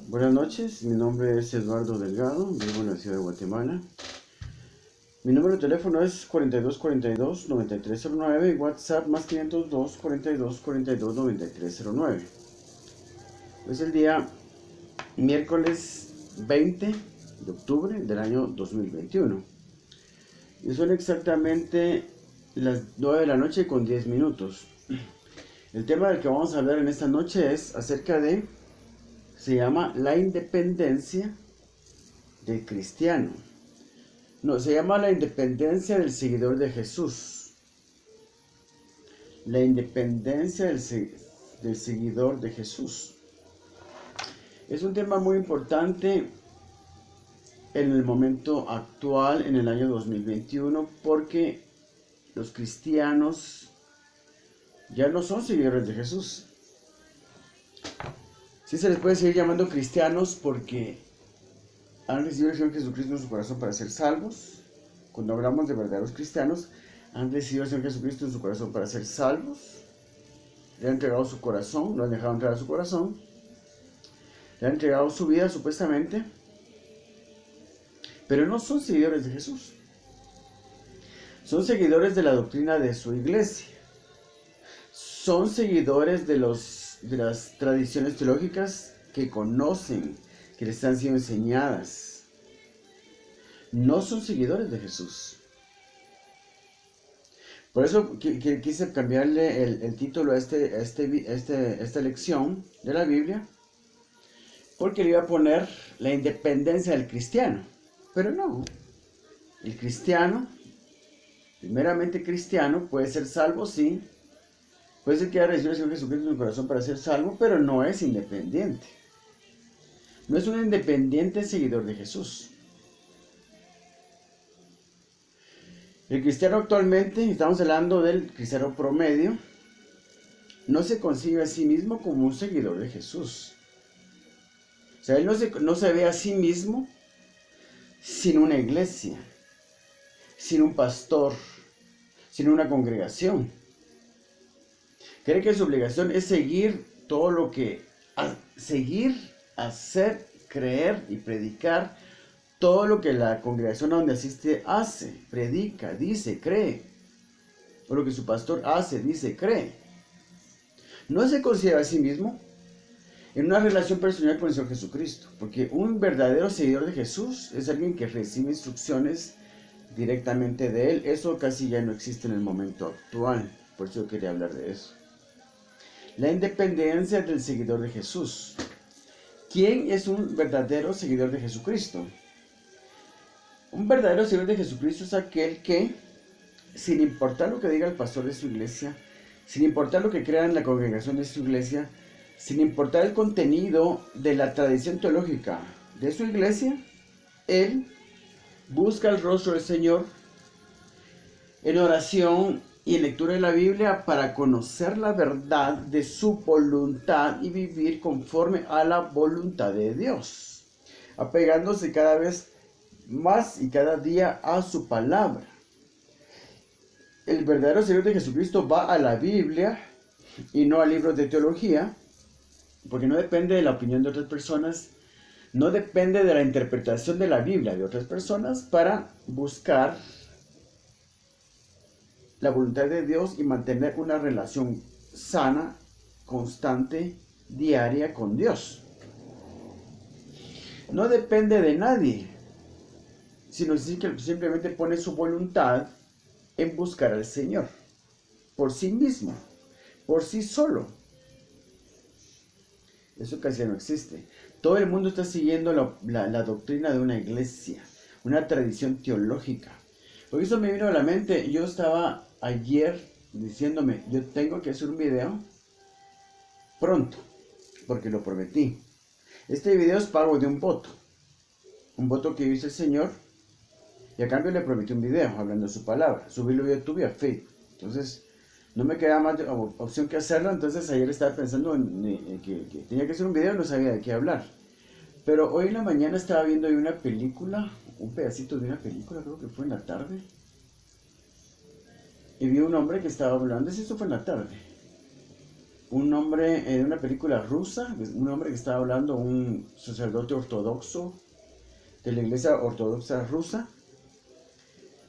Buenas noches, mi nombre es Eduardo Delgado, vivo en la ciudad de Guatemala. Mi número de teléfono es 4242-9309 y WhatsApp más 502-4242-9309. Es el día miércoles 20 de octubre del año 2021. Y son exactamente las 9 de la noche con 10 minutos. El tema del que vamos a hablar en esta noche es acerca de... Se llama la independencia del cristiano. No, se llama la independencia del seguidor de Jesús. La independencia del seguidor de Jesús. Es un tema muy importante en el momento actual, en el año 2021, porque los cristianos ya no son seguidores de Jesús. Sí se les puede seguir llamando cristianos porque han recibido al Señor Jesucristo en su corazón para ser salvos. Cuando hablamos de verdaderos cristianos, han recibido al Señor Jesucristo en su corazón para ser salvos. Le han entregado su corazón, lo han dejado entrar a su corazón. Le han entregado su vida supuestamente. Pero no son seguidores de Jesús. Son seguidores de la doctrina de su iglesia. Son seguidores de las tradiciones teológicas que conocen, que les han sido enseñadas. No son seguidores de Jesús. Por eso quise cambiarle el título a esta lección de la Biblia, porque le iba a poner la independencia del cristiano. Pero no, el cristiano, primeramente cristiano, puede ser salvo, sí. Puede ser que haya recibido al Señor Jesucristo en su corazón para ser salvo, pero no es independiente. No es un independiente seguidor de Jesús. El cristiano actualmente, estamos hablando del cristiano promedio, no se concibe a sí mismo como un seguidor de Jesús. O sea, él no se ve a sí mismo sin una iglesia, sin un pastor, sin una congregación. Cree que su obligación es seguir todo lo que... seguir, hacer, creer y predicar todo lo que la congregación a donde asiste hace, predica, dice, cree. O lo que su pastor hace, dice, cree. No se considera a sí mismo en una relación personal con el Señor Jesucristo. Porque un verdadero seguidor de Jesús es alguien que recibe instrucciones directamente de Él. Eso casi ya no existe en el momento actual. Por eso yo quería hablar de eso. La independencia del seguidor de Jesús. ¿Quién es un verdadero seguidor de Jesucristo? Un verdadero seguidor de Jesucristo es aquel que, sin importar lo que diga el pastor de su iglesia, sin importar lo que crea en la congregación de su iglesia, sin importar el contenido de la tradición teológica de su iglesia, él busca el rostro del Señor en oración y en lectura de la Biblia para conocer la verdad de su voluntad y vivir conforme a la voluntad de Dios, apegándose cada vez más y cada día a su palabra. El verdadero seguidor de Jesucristo va a la Biblia y no a libros de teología, porque no depende de la opinión de otras personas, no depende de la interpretación de la Biblia de otras personas para buscar la voluntad de Dios y mantener una relación sana, constante, diaria con Dios. No depende de nadie, sino que simplemente pone su voluntad en buscar al Señor, por sí mismo, por sí solo. Eso casi no existe. Todo el mundo está siguiendo la doctrina de una iglesia, una tradición teológica. Por eso me vino a la mente, yo estaba ayer diciéndome, yo tengo que hacer un video pronto, porque lo prometí. Este video es pago de un voto que hizo el Señor, y a cambio le prometí un video hablando de su palabra, subirlo a YouTube y a Facebook. Entonces, no me queda más opción que hacerlo. Entonces ayer estaba pensando en que tenía que hacer un video y no sabía de qué hablar. Pero hoy en la mañana estaba viendo una película, un pedacito de una película, creo que fue en la tarde. Y vi un hombre que estaba hablando, eso fue en la tarde. un hombre en una película rusa, un hombre que estaba hablando, un sacerdote ortodoxo de la iglesia ortodoxa rusa.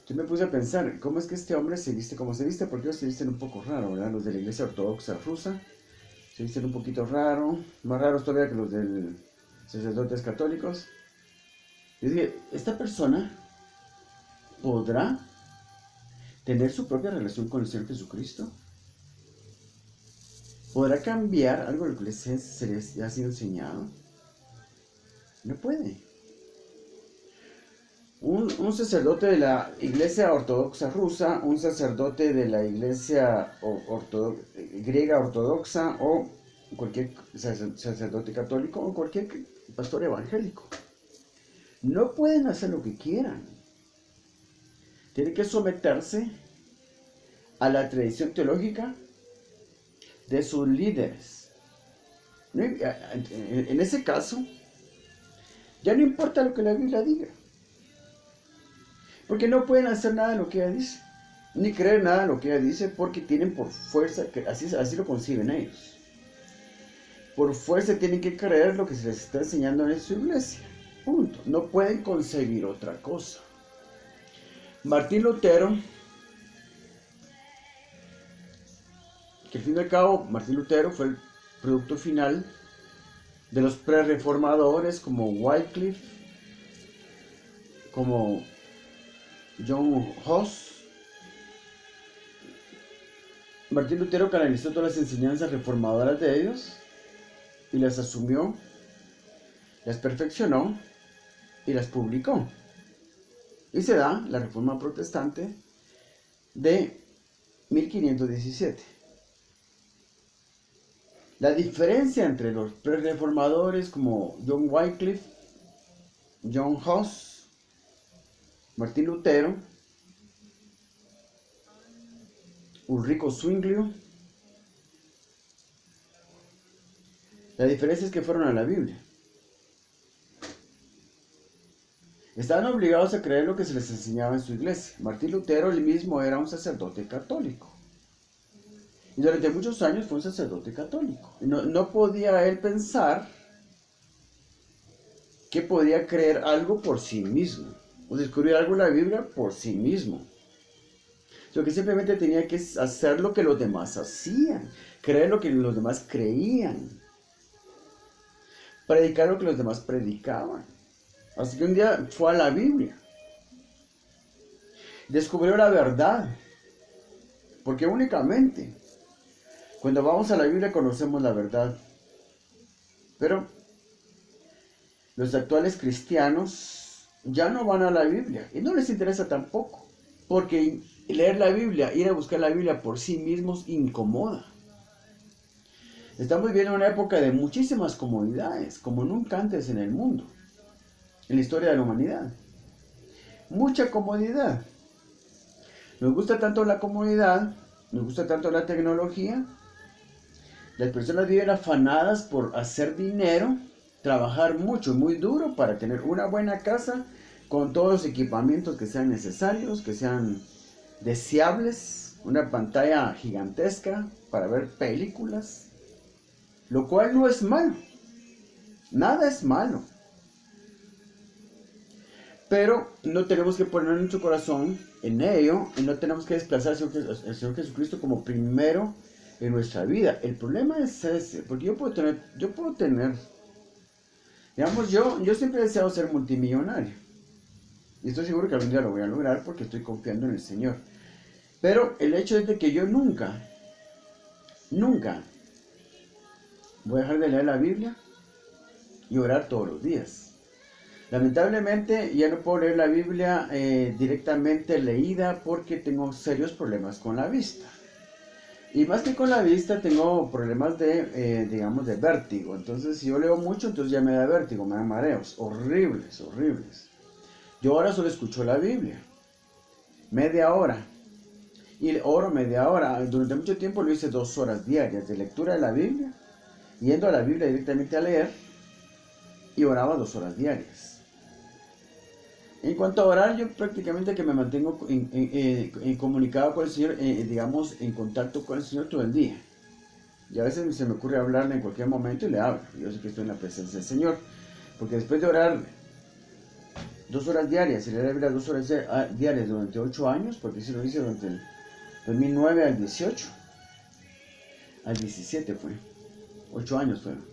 Yo me puse a pensar, ¿cómo es que este hombre se viste como se viste? Porque ellos se visten un poco raro, ¿verdad? Los de la iglesia ortodoxa rusa se visten un poquito raro, más raros todavía que los de sacerdotes católicos. Yo dije, ¿esta persona podrá tener su propia relación con el Señor Jesucristo? ¿Podrá cambiar algo de lo que se les ha sido enseñado? No puede. Un sacerdote de la iglesia ortodoxa rusa, un sacerdote de la iglesia griega ortodoxa o cualquier sacerdote católico o cualquier pastor evangélico, no pueden hacer lo que quieran. Tienen que someterse a la tradición teológica de sus líderes. En ese caso, ya no importa lo que la Biblia diga. Porque no pueden hacer nada de lo que ella dice, ni creer nada de lo que ella dice, porque tienen por fuerza, que así lo conciben ellos. Por fuerza tienen que creer lo que se les está enseñando en su iglesia. Punto. No pueden concebir otra cosa. Martín Lutero, que al fin y al cabo Martín Lutero fue el producto final de los pre-reformadores como Wycliffe, como John Huss. Martín Lutero canalizó todas las enseñanzas reformadoras de ellos y las asumió, las perfeccionó y las publicó. Y se da la Reforma Protestante de 1517. La diferencia entre los pre-reformadores como John Wycliffe, John Huss, Martín Lutero, Ulrico Zwinglio, la diferencia es que fueron a la Biblia. Estaban obligados a creer lo que se les enseñaba en su iglesia. Martín Lutero él mismo era un sacerdote católico. Y durante muchos años fue un sacerdote católico. No podía él pensar que podía creer algo por sí mismo. O descubrir algo en la Biblia por sí mismo. Lo que simplemente tenía que hacer lo que los demás hacían. Creer lo que los demás creían. Predicar lo que los demás predicaban. Así que un día fue a la Biblia. Descubrió la verdad. Porque únicamente cuando vamos a la Biblia conocemos la verdad. Pero los actuales cristianos ya no van a la Biblia. Y no les interesa tampoco. Porque leer la Biblia, ir a buscar la Biblia por sí mismos incomoda. Estamos viviendo una época de muchísimas comodidades, como nunca antes en el mundo. En la historia de la humanidad. Mucha comodidad. Nos gusta tanto la comodidad, nos gusta tanto la tecnología. Las personas viven afanadas por hacer dinero, trabajar mucho y muy duro para tener una buena casa con todos los equipamientos que sean necesarios, que sean deseables, una pantalla gigantesca para ver películas, lo cual no es malo. Nada es malo. Pero no tenemos que poner nuestro corazón en ello y no tenemos que desplazar al Señor Jesucristo como primero en nuestra vida. El problema es ese, porque yo puedo tener, digamos, yo siempre he deseado ser multimillonario. Y estoy seguro que algún día lo voy a lograr porque estoy confiando en el Señor. Pero el hecho es de que yo nunca voy a dejar de leer la Biblia y orar todos los días. Lamentablemente ya no puedo leer la Biblia directamente leída porque tengo serios problemas con la vista. Y más que con la vista tengo problemas digamos, de vértigo. Entonces si yo leo mucho, entonces ya me da vértigo, me dan mareos. Horribles, horribles. Yo ahora solo escucho la Biblia. Media hora. Y oro media hora. Durante mucho tiempo lo hice 2 horas diarias de lectura de la Biblia. Yendo a la Biblia directamente a leer. Y oraba 2 horas diarias. En cuanto a orar, yo prácticamente que me mantengo comunicado con el Señor, digamos, en contacto con el Señor todo el día. Y a veces se me ocurre hablarle en cualquier momento y le hablo. Yo sé que estoy en la presencia del Señor. Porque después de orar 2 horas diarias, y leer la Biblia 2 horas diarias durante 8 años, porque sí lo hice durante el 2009 al 18, al 17 fue. 8 años fueron.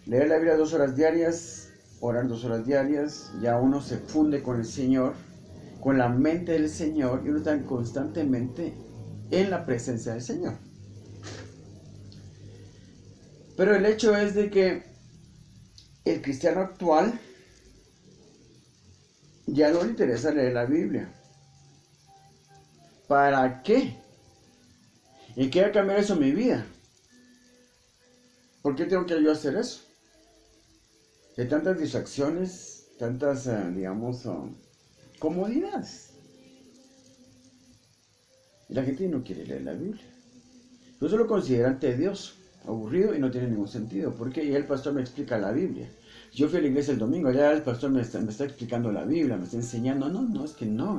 Leer la Biblia 2 horas diarias, orar 2 horas diarias, ya uno se funde con el Señor, con la mente del Señor, y uno está constantemente en la presencia del Señor. Pero el hecho es de que el cristiano actual ya no le interesa leer la Biblia. ¿Para qué? ¿Y qué va a cambiar eso en mi vida? ¿Por qué tengo que yo hacer eso? Hay tantas distracciones, tantas, digamos, comodidades. Y la gente no quiere leer la Biblia. Eso lo consideran tedioso, aburrido y no tiene ningún sentido. Porque ya el pastor me explica la Biblia. Yo fui a la iglesia el domingo, ya el pastor me está explicando la Biblia, me está enseñando. No, es que no.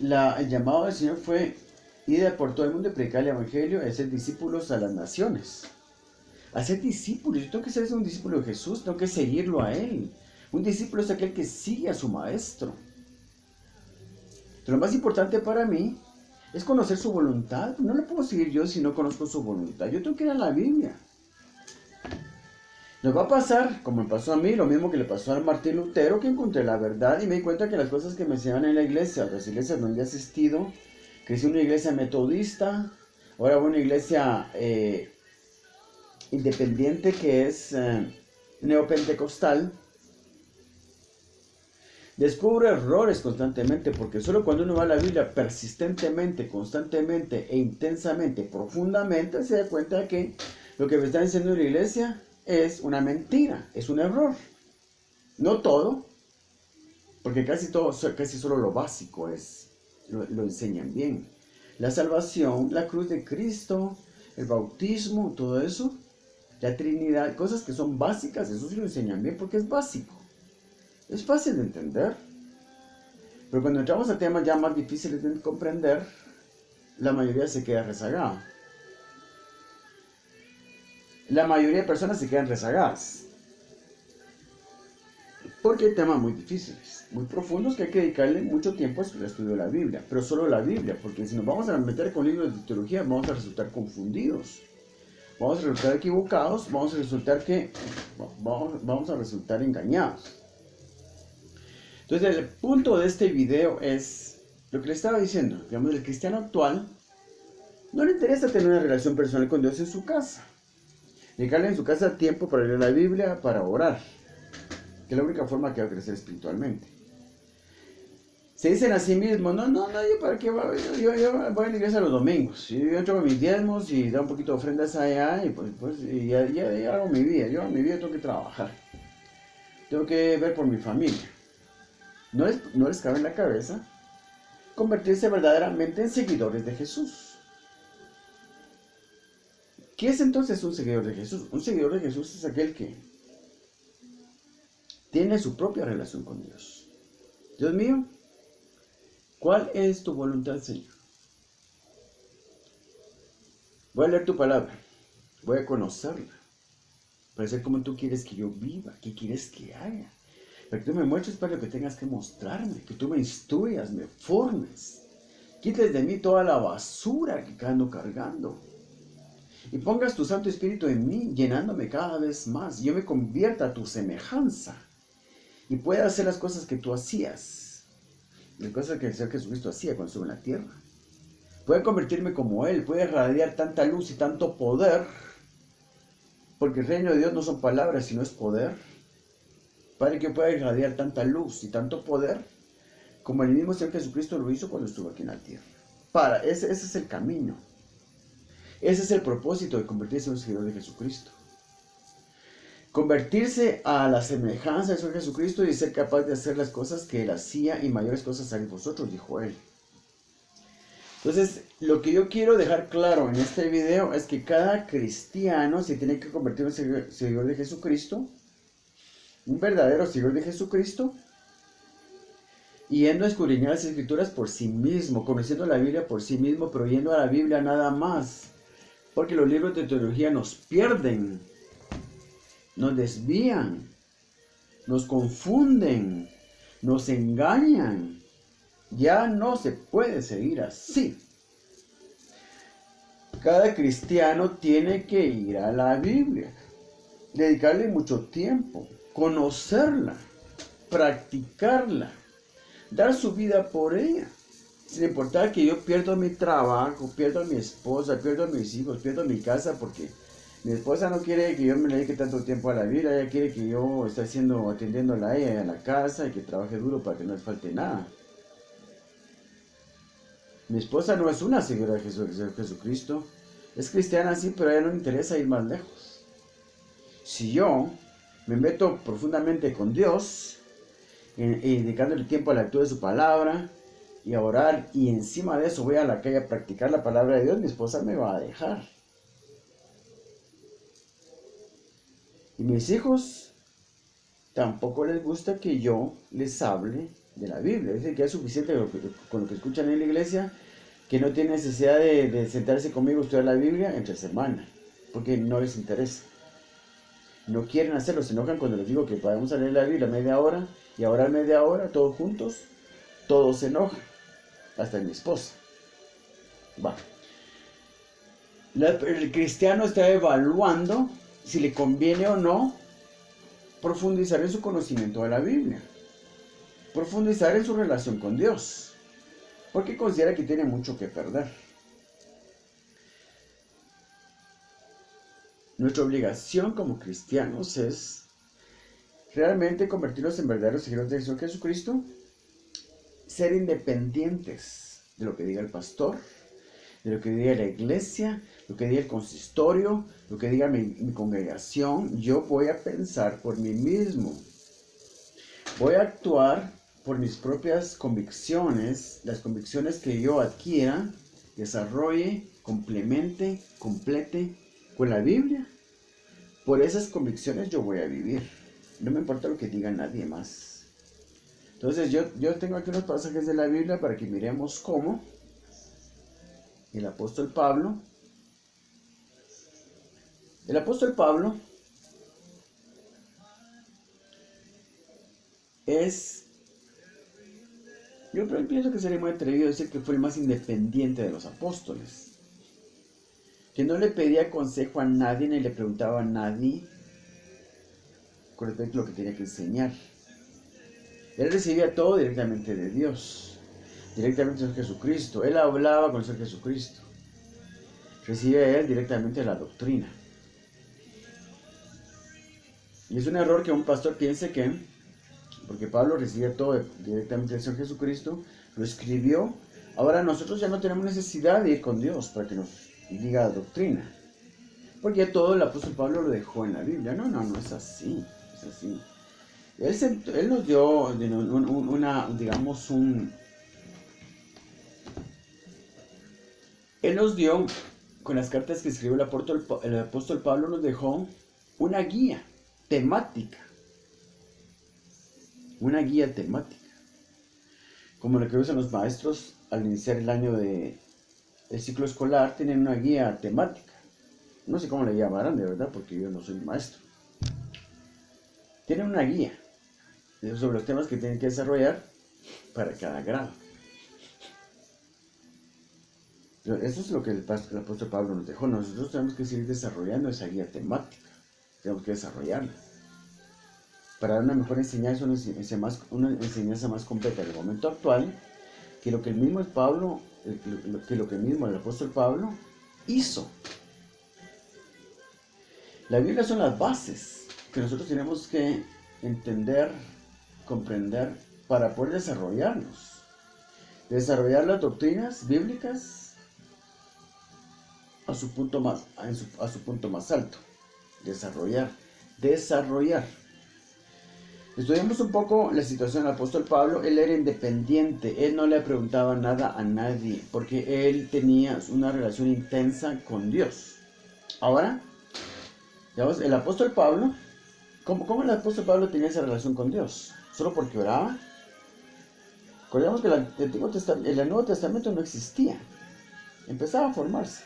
El llamado del Señor fue ir por todo el mundo y predicar el Evangelio, hacer discípulos a las naciones. Hacer discípulos. Yo tengo que ser un discípulo de Jesús, tengo que seguirlo a Él. Un discípulo es aquel que sigue a su maestro. Pero lo más importante para mí es conocer su voluntad. No lo puedo seguir yo si no conozco su voluntad. Yo tengo que ir a la Biblia. Nos va a pasar, como me pasó a mí, lo mismo que le pasó a Martín Lutero, que encontré la verdad y me di cuenta que las cosas que me enseñaban en la iglesia, las iglesias donde he asistido, crecí en una iglesia metodista, ahora voy a una iglesia independiente que es neopentecostal. Descubro errores constantemente, porque solo cuando uno va a la Biblia persistentemente, constantemente e intensamente, profundamente, se da cuenta que lo que me está diciendo la iglesia es una mentira, es un error. No todo, porque casi solo lo básico lo enseñan bien. La salvación, la cruz de Cristo, el bautismo, todo eso, la Trinidad, cosas que son básicas, eso sí lo enseñan bien porque es básico. Es fácil de entender. Pero cuando entramos a temas ya más difíciles de comprender, la mayoría se queda rezagada. La mayoría de personas se quedan rezagadas. Porque hay temas muy difíciles, muy profundos, que hay que dedicarle mucho tiempo al estudio de la Biblia. Pero solo la Biblia, porque si nos vamos a meter con libros de teología, vamos a resultar confundidos. Vamos a resultar equivocados, vamos a resultar engañados. Entonces, el punto de este video es lo que le estaba diciendo. Digamos, el cristiano actual no le interesa tener una relación personal con Dios en su casa. Dedicarle en su casa tiempo para leer la Biblia, para orar, que es la única forma que va a crecer espiritualmente. Se dicen a sí mismos, no, yo para qué voy, yo voy a la iglesia los domingos, yo entro con mis diezmos y da un poquito de ofrendas allá y y ya hago mi vida. Yo en mi vida tengo que trabajar, tengo que ver por mi familia. No les cabe en la cabeza convertirse verdaderamente en seguidores de Jesús. ¿Qué es entonces un seguidor de Jesús? Un seguidor de Jesús es aquel que tiene su propia relación con Dios. Dios mío, ¿cuál es tu voluntad, Señor? Voy a leer tu palabra, voy a conocerla, para ser como tú quieres que yo viva, qué quieres que haga. Para que tú me muestres para lo que tengas que mostrarme, que tú me instruyas, me formes. Quites de mí toda la basura que ando cargando. Y pongas tu Santo Espíritu en mí, llenándome cada vez más. Y yo me convierta a tu semejanza. Y pueda hacer las cosas que tú hacías. Las cosas que el Señor Jesucristo hacía cuando estuvo en la tierra. Pueda convertirme como Él. Pueda irradiar tanta luz y tanto poder. Porque el reino de Dios no son palabras, sino es poder. Para que pueda irradiar tanta luz y tanto poder como el mismo Señor Jesucristo lo hizo cuando estuvo aquí en la tierra. Ese es el camino. Ese es el propósito de convertirse en un seguidor de Jesucristo. Convertirse a la semejanza del Señor Jesucristo y ser capaz de hacer las cosas que Él hacía y mayores cosas haréis vosotros, dijo Él. Entonces, lo que yo quiero dejar claro en este video es que cada cristiano se tiene que convertir en un seguidor de Jesucristo. Un verdadero seguidor de Jesucristo yendo a escudriñar las Escrituras por sí mismo, conociendo la Biblia por sí mismo, pero yendo a la Biblia nada más. Porque los libros de teología nos pierden, nos desvían, nos confunden, nos engañan. Ya no se puede seguir así. Cada cristiano tiene que ir a la Biblia, dedicarle mucho tiempo, conocerla, practicarla, dar su vida por ella. Sin importar que yo pierdo mi trabajo, pierdo a mi esposa, pierdo a mis hijos, pierdo mi casa, porque mi esposa no quiere que yo me dedique tanto tiempo a la Biblia, ella quiere que yo esté atendiéndola a ella y a la casa y que trabaje duro para que no les falte nada. Mi esposa no es una seguidora de Jesucristo, es cristiana sí, pero a ella no le interesa ir más lejos. Si yo me meto profundamente con Dios, y dedicándole tiempo a la lectura de su palabra y a orar, y encima de eso voy a la calle a practicar la palabra de Dios, mi esposa me va a dejar. Y mis hijos tampoco les gusta que yo les hable de la Biblia. Dicen que es suficiente con lo que escuchan en la iglesia, que no tienen necesidad de sentarse conmigo a estudiar la Biblia entre semana, porque no les interesa. No quieren hacerlo, se enojan cuando les digo que podemos leer la Biblia media hora y a orar media hora, todos juntos. Todos se enojan, hasta mi esposa. Va. El cristiano está evaluando si le conviene o no profundizar en su conocimiento de la Biblia, profundizar en su relación con Dios, porque considera que tiene mucho que perder. Nuestra obligación como cristianos es realmente convertirnos en verdaderos seguidores del Señor Jesucristo, ser independientes de lo que diga el pastor, de lo que diga la iglesia, lo que diga el consistorio, lo que diga mi congregación. Yo voy a pensar por mí mismo. Voy a actuar por mis propias convicciones, las convicciones que yo adquiera, desarrolle, complemente, complete con la Biblia. Por esas convicciones yo voy a vivir. No me importa lo que diga nadie más. Entonces yo tengo aquí unos pasajes de la Biblia para que miremos cómo el apóstol Pablo yo pienso que sería muy atrevido decir que fue el más independiente de los apóstoles, que no le pedía consejo a nadie ni le preguntaba a nadie con respecto a lo que tenía que enseñar. Él recibía todo directamente de Dios, directamente de Jesucristo. Él hablaba con el Señor Jesucristo. Recibía él directamente la doctrina. Y es un error que un pastor piense que, porque Pablo recibía todo directamente del Señor Jesucristo, lo escribió, ahora nosotros ya no tenemos necesidad de ir con Dios para que nos diga doctrina. Porque ya todo el apóstol Pablo lo dejó en la Biblia. No es así. Es así. Él nos dio Él nos dio, con las cartas que escribió el apóstol Pablo, nos dejó una guía temática. Una guía temática. Como lo que usan los maestros al iniciar el ciclo escolar, tienen una guía temática. No sé cómo le llamarán, de verdad, porque yo no soy maestro. Tienen una guía sobre los temas que tienen que desarrollar para cada grado. Eso es lo que el apóstol Pablo nos dejó. Nosotros tenemos que seguir desarrollando esa guía temática. Tenemos que desarrollarla para dar una mejor enseñanza, una enseñanza más completa en el momento actual, que lo que el mismo el apóstol Pablo hizo. La Biblia son las bases que nosotros tenemos que entender, comprender, para poder desarrollarnos. Desarrollar las doctrinas bíblicas a su punto más alto. Desarrollar. Estudiamos un poco la situación del apóstol Pablo. Él era independiente, él no le preguntaba nada a nadie, porque él tenía una relación intensa con Dios. Ahora, digamos, el apóstol Pablo, ¿cómo el apóstol Pablo tenía esa relación con Dios? ¿Solo porque oraba? Recordemos que el Nuevo Testamento no existía, empezaba a formarse.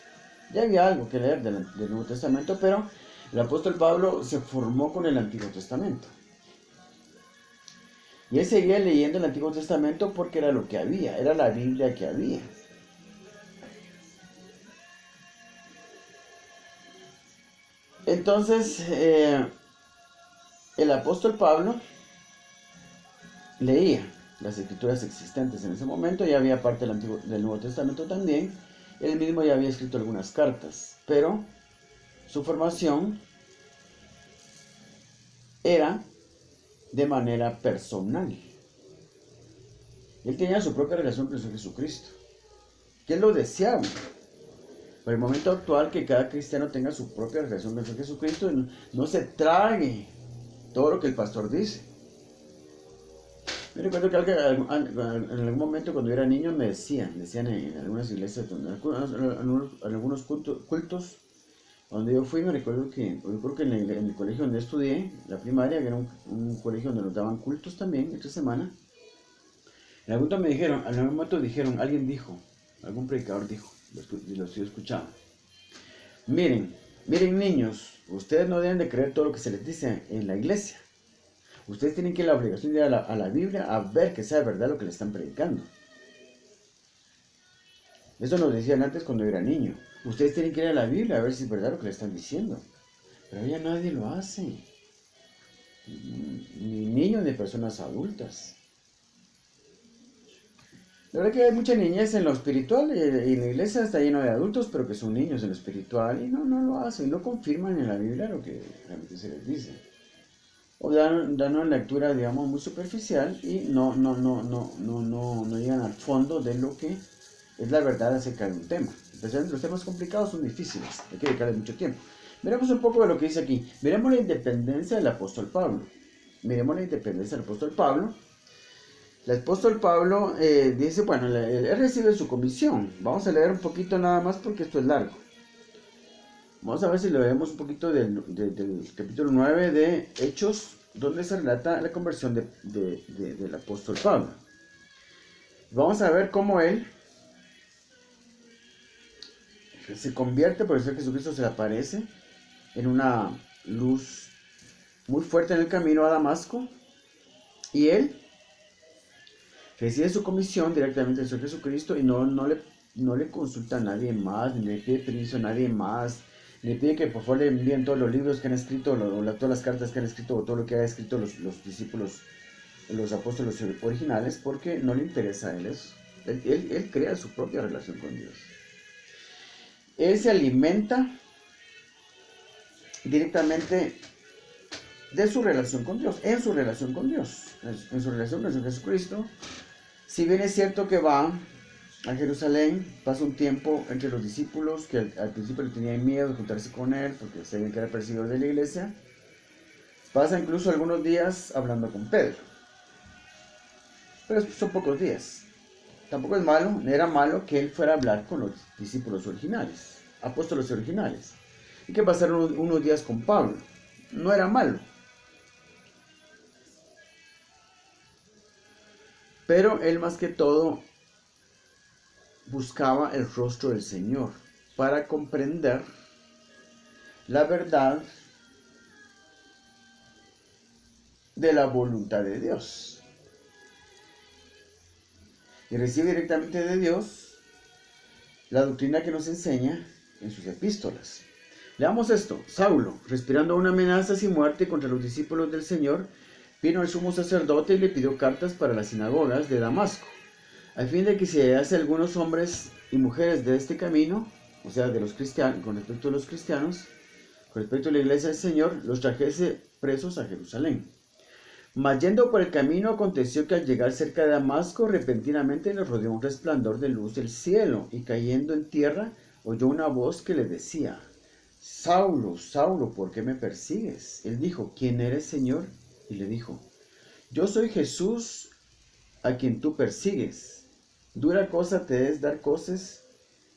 Ya había algo que leer del Nuevo Testamento, pero el apóstol Pablo se formó con el Antiguo Testamento. Y él seguía leyendo el Antiguo Testamento porque era lo que había, era la Biblia que había. Entonces, el apóstol Pablo leía las escrituras existentes en ese momento, ya había parte del Nuevo Testamento también. Él mismo ya había escrito algunas cartas, pero su formación era de manera personal. Él tenía su propia relación con Jesucristo, que él lo deseaba. Por el momento actual, que cada cristiano tenga su propia relación con Jesucristo y no se trague todo lo que el pastor dice. Me recuerdo que en algún momento cuando yo era niño me decían en algunas iglesias, en algunos cultos donde yo fui, me recuerdo que en el colegio donde estudié, la primaria, que era un colegio donde nos daban cultos también, entre semana, en algún momento dijeron, alguien dijo, algún predicador dijo, lo estoy escuchando, miren niños, ustedes no deben de creer todo lo que se les dice en la iglesia. Ustedes tienen que ir a la obligación de ir a la Biblia a ver que sea verdad lo que le están predicando. Eso nos decían antes cuando yo era niño. Ustedes tienen que ir a la Biblia a ver si es verdad lo que le están diciendo. Pero ya nadie lo hace. Ni niños ni personas adultas. La verdad que hay mucha niñez en lo espiritual y la iglesia está llena de adultos, pero que son niños en lo espiritual y no lo hacen, no confirman en la Biblia lo que realmente se les dice. O dan una lectura, digamos, muy superficial y no llegan al fondo de lo que es la verdad acerca de un tema. Especialmente los temas complicados son difíciles, hay que dedicarle mucho tiempo. Miremos un poco de lo que dice aquí. Miremos la independencia del apóstol Pablo. Miremos la independencia del apóstol Pablo. El apóstol Pablo dice, bueno, él recibe su comisión. Vamos a leer un poquito nada más porque esto es largo. Vamos a ver si leemos un poquito del capítulo 9 de Hechos, donde se relata la conversión del apóstol Pablo. Vamos a ver cómo él se convierte, por eso Jesucristo se le aparece en una luz muy fuerte en el camino a Damasco, y él recibe su comisión directamente del Señor Jesucristo y no le consulta a nadie más, ni le pide permiso a nadie más, le pide que por favor le envíen todos los libros que han escrito, todas las cartas que han escrito, o todo lo que han escrito los discípulos, los apóstoles originales, porque no le interesa a él eso. Él crea su propia relación con Dios. Él se alimenta directamente de su relación con Dios, en su relación con Dios, en su relación con Jesucristo. Si bien es cierto que va a Jerusalén, pasa un tiempo entre los discípulos que al principio le tenían miedo de juntarse con él porque sabían que era perseguidor de la iglesia. Pasa incluso algunos días hablando con Pedro. Pero son pocos días. Tampoco era malo que él fuera a hablar con los discípulos originales, apóstoles originales. Y que pasaron unos días con Pablo. No era malo. Pero él más que todo buscaba el rostro del Señor para comprender la verdad de la voluntad de Dios. Y recibe directamente de Dios la doctrina que nos enseña en sus epístolas. Leamos esto. Saulo, respirando una amenaza y muerte contra los discípulos del Señor, vino al sumo sacerdote y le pidió cartas para las sinagogas de Damasco, al fin de que se hallase algunos hombres y mujeres de este camino, o sea, de los cristianos, con respecto a los cristianos, con respecto a la iglesia del Señor, los trajese presos a Jerusalén. Mas yendo por el camino, aconteció que al llegar cerca de Damasco, repentinamente le rodeó un resplandor de luz del cielo, y cayendo en tierra, oyó una voz que le decía: Saulo, Saulo, ¿por qué me persigues? Él dijo: ¿Quién eres, Señor? Y le dijo: Yo soy Jesús, a quien tú persigues. Dura cosa te es dar coces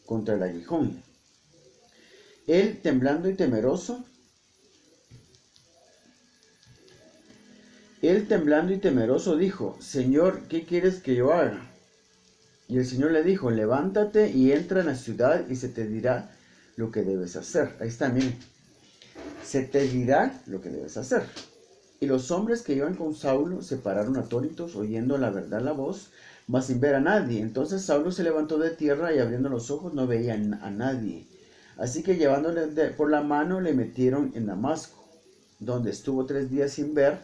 contra el aguijón. Él, temblando y temeroso, él, temblando y temeroso, dijo: Señor, ¿qué quieres que yo haga? Y el Señor le dijo: levántate y entra en la ciudad y se te dirá lo que debes hacer. Ahí está, miren. Se te dirá lo que debes hacer. Y los hombres que iban con Saulo se pararon atónitos, oyendo la verdad la voz, mas sin ver a nadie. Entonces Saulo se levantó de tierra y abriendo los ojos no veía a nadie. Así que llevándole por la mano le metieron en Damasco, donde estuvo 3 días sin ver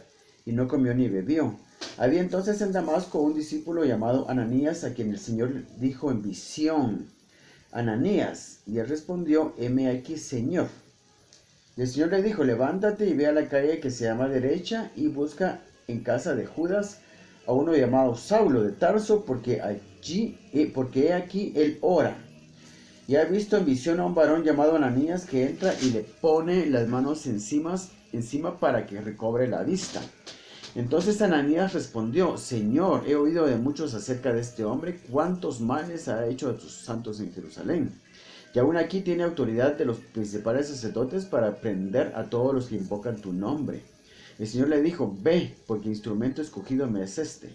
y no comió ni bebió. Había entonces en Damasco un discípulo llamado Ananías, a quien el Señor dijo en visión: Ananías. Y él respondió: heme aquí, Señor. Y el Señor le dijo: levántate y ve a la calle que se llama Derecha y busca en casa de Judas a uno llamado Saulo de Tarso, porque he aquí él ora. Y ha visto en visión a un varón llamado Ananías que entra y le pone las manos encima para que recobre la vista. Entonces Ananías respondió: Señor, he oído de muchos acerca de este hombre, cuántos males ha hecho a tus santos en Jerusalén. Y aún aquí tiene autoridad de los principales sacerdotes para prender a todos los que invocan tu nombre. El Señor le dijo: ve, porque instrumento escogido me es este,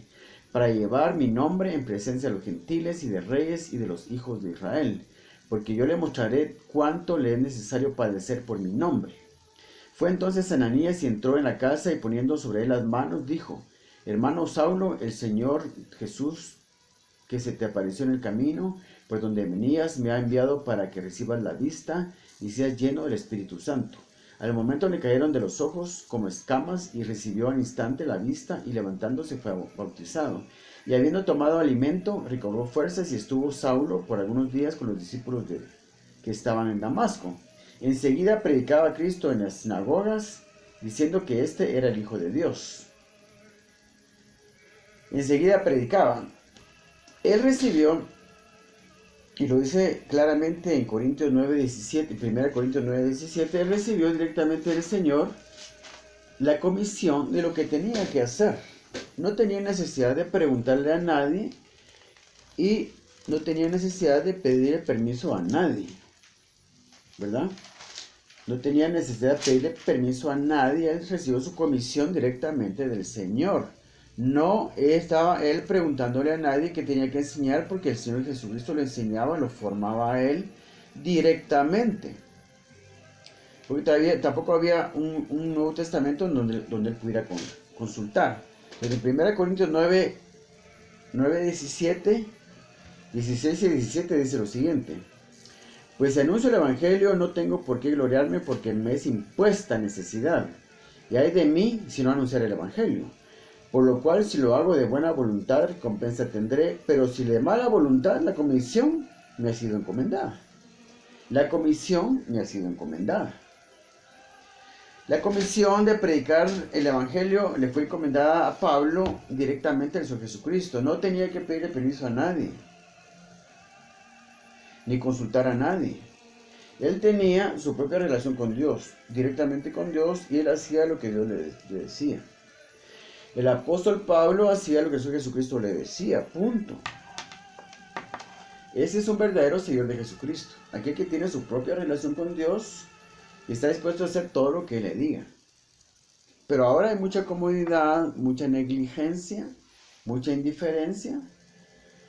para llevar mi nombre en presencia de los gentiles y de reyes y de los hijos de Israel, porque yo le mostraré cuánto le es necesario padecer por mi nombre. Fue entonces Ananías y entró en la casa, y poniendo sobre él las manos, dijo: hermano Saulo, el Señor Jesús, que se te apareció en el camino, por donde venías, me ha enviado para que recibas la vista y seas lleno del Espíritu Santo. Al momento le cayeron de los ojos como escamas, y recibió al instante la vista, y levantándose fue bautizado. Y habiendo tomado alimento, recobró fuerzas, y estuvo Saulo por algunos días con los discípulos que estaban en Damasco. Enseguida predicaba a Cristo en las sinagogas, diciendo que este era el Hijo de Dios. Enseguida predicaba. Él recibió, y lo dice claramente en Corintios 9:17, 1 Corintios 9:17, él recibió directamente del Señor la comisión de lo que tenía que hacer. No tenía necesidad de preguntarle a nadie y no tenía necesidad de pedirle permiso a nadie, ¿verdad? No tenía necesidad de pedirle permiso a nadie, él recibió su comisión directamente del Señor. No estaba él preguntándole a nadie qué tenía que enseñar, porque el Señor Jesucristo lo enseñaba, lo formaba a él directamente. Porque tampoco había un Nuevo Testamento donde él pudiera consultar. Desde 1 Corintios 9:17, 16 y 17 dice lo siguiente: pues si anuncio el Evangelio, no tengo por qué gloriarme, porque me es impuesta necesidad. Y ay de mí si no anunciar el Evangelio. Por lo cual, si lo hago de buena voluntad, recompensa tendré, pero si de mala voluntad, la comisión me ha sido encomendada. La comisión me ha sido encomendada. La comisión de predicar el Evangelio le fue encomendada a Pablo directamente al Señor Jesucristo. No tenía que pedirle permiso a nadie, ni consultar a nadie. Él tenía su propia relación con Dios, directamente con Dios, y él hacía lo que Dios le decía. El apóstol Pablo hacía lo que Jesucristo le decía, punto. Ese es un verdadero seguidor de Jesucristo, aquel que tiene su propia relación con Dios y está dispuesto a hacer todo lo que Él le diga. Pero ahora hay mucha comodidad, mucha negligencia, mucha indiferencia.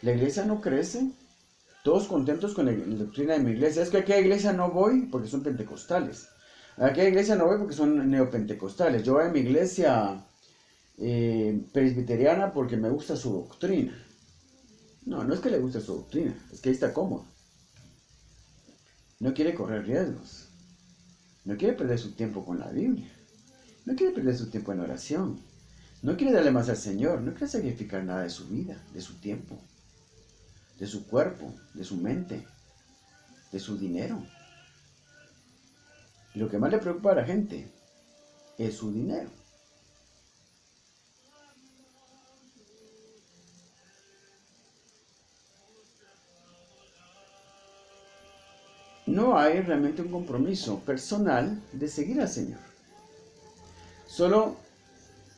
La iglesia no crece. Todos contentos con la doctrina de mi iglesia. Es que a aquella iglesia no voy porque son pentecostales. A aquella iglesia no voy porque son neopentecostales. Yo voy a mi iglesia presbiteriana porque me gusta su doctrina. No, no es que le guste su doctrina, es que ahí está cómodo. No quiere correr riesgos. No quiere perder su tiempo con la Biblia. No quiere perder su tiempo en oración. No quiere darle más al Señor. No quiere sacrificar nada de su vida, de su tiempo, de su cuerpo, de su mente, de su dinero. Y lo que más le preocupa a la gente es su dinero. No hay realmente un compromiso personal de seguir al Señor. Solo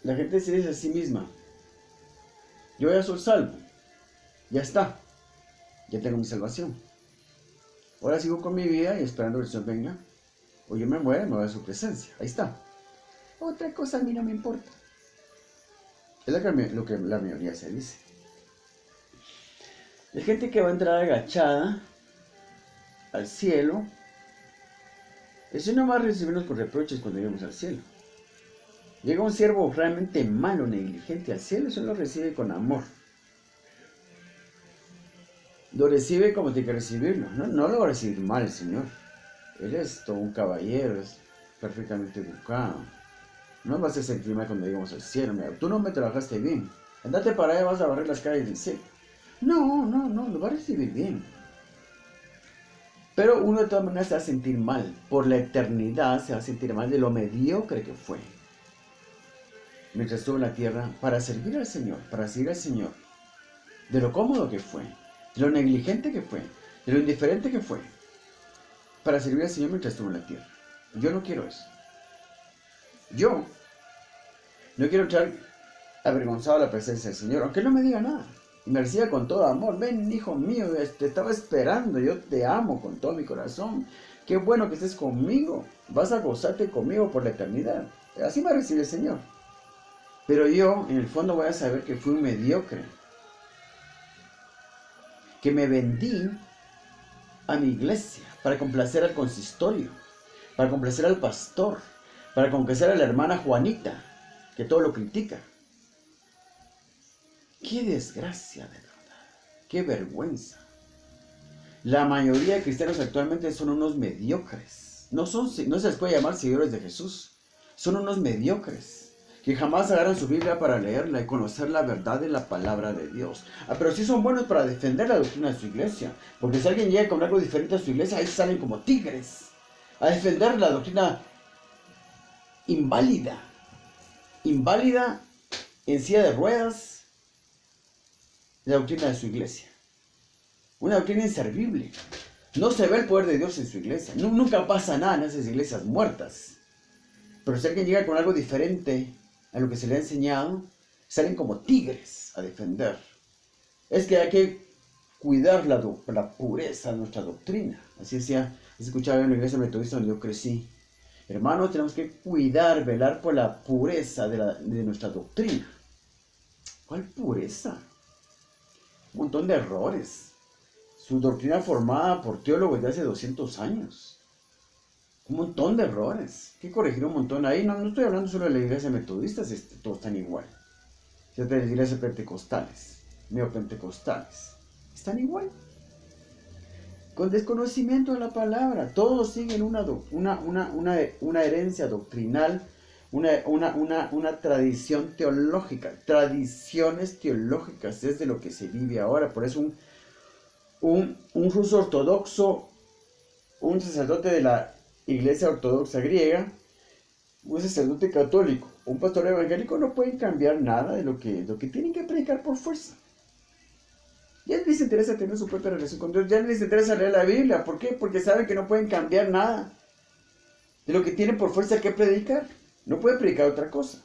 la gente se dice a sí misma: yo ya soy salvo, ya está, ya tengo mi salvación. Ahora sigo con mi vida y esperando que el Señor venga, o yo me muera y me voy a su presencia. Ahí está. Otra cosa a mí no me importa. Es lo que la mayoría se dice. Hay gente que va a entrar agachada al cielo. Eso no va a recibirnos con reproches cuando lleguemos al cielo. Llega un siervo realmente malo, negligente al cielo, eso lo recibe con amor. Lo recibe como tiene que recibirlo. No lo va a recibir mal el Señor. Él es todo un caballero, es perfectamente educado. No vas a sentir mal cuando lleguemos al cielo. Mira, tú no me trabajaste bien. Andate para allá, vas a barrer las calles del cielo. No, lo va a recibir bien. Pero uno de todas maneras se va a sentir mal. Por la eternidad se va a sentir mal de lo mediocre que fue. Mientras estuvo en la tierra para servir al Señor, de lo cómodo que fue, de lo negligente que fue, de lo indiferente que fue, para servir al Señor mientras estuvo en la tierra. Yo no quiero eso. Yo no quiero entrar avergonzado a la presencia del Señor, aunque no me diga nada, y me reciba con todo amor. Ven, hijo mío, te estaba esperando, yo te amo con todo mi corazón. Qué bueno que estés conmigo, vas a gozarte conmigo por la eternidad. Así me recibe el Señor. Pero yo, en el fondo, voy a saber que fui un mediocre, que me vendí a mi iglesia para complacer al consistorio, para complacer al pastor, para complacer a la hermana Juanita, que todo lo critica. ¡Qué desgracia, de verdad! ¡Qué vergüenza! La mayoría de cristianos actualmente son unos mediocres. No se les puede llamar seguidores de Jesús. Son unos mediocres que jamás agarran su Biblia para leerla y conocer la verdad de la palabra de Dios. Pero sí son buenos para defender la doctrina de su iglesia. Porque si alguien llega con algo diferente a su iglesia, ahí salen como tigres a defender la doctrina inválida en silla de ruedas, la doctrina de su iglesia. Una doctrina inservible. No se ve el poder de Dios en su iglesia. Nunca pasa nada en esas iglesias muertas. Pero si alguien llega con algo diferente a lo que se le ha enseñado, salen como tigres a defender. Es que hay que cuidar la pureza de nuestra doctrina. Así decía, escuchaba en la iglesia metodista donde yo crecí. Hermanos, tenemos que cuidar, velar por la pureza de nuestra doctrina. ¿Cuál pureza? Un montón de errores. Su doctrina formada por teólogos de hace 200 años. Un montón de errores. Hay que corregir un montón ahí. No estoy hablando solo de la iglesia metodista, todos están igual. De las iglesias pentecostales, neopentecostales. Están igual. Con desconocimiento de la palabra. Todos siguen una herencia doctrinal, una tradición teológica. Tradiciones teológicas es de lo que se vive ahora. Por eso un ruso ortodoxo, un sacerdote de la Iglesia Ortodoxa griega, un sacerdote católico, un pastor evangélico no pueden cambiar nada de lo que tienen que predicar por fuerza. Ya no les interesa tener su propia relación con Dios, ya no les interesa leer la Biblia. ¿Por qué? Porque saben que no pueden cambiar nada de lo que tienen por fuerza que predicar. No pueden predicar otra cosa.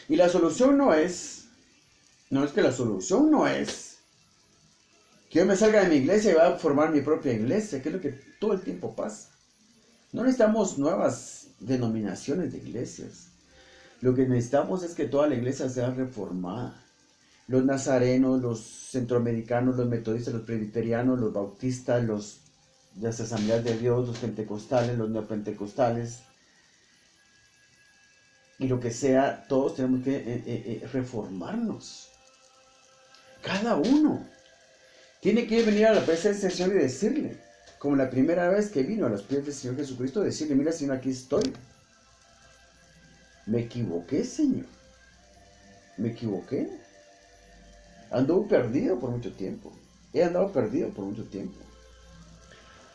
Y la solución no es que yo me salga de mi iglesia y vaya a formar mi propia iglesia, que es lo que todo el tiempo pasa. No necesitamos nuevas denominaciones de iglesias. Lo que necesitamos es que toda la iglesia sea reformada. Los nazarenos, los centroamericanos, los metodistas, los presbiterianos, los bautistas, las asambleas de Dios, los pentecostales, los neopentecostales, y lo que sea, todos tenemos que reformarnos. Cada uno tiene que venir a la presencia del Señor y decirle, como la primera vez que vino a los pies del Señor Jesucristo, decirle: mira, Señor, aquí estoy. Me equivoqué, Señor. Me equivoqué. Anduve perdido por mucho tiempo. He andado perdido por mucho tiempo.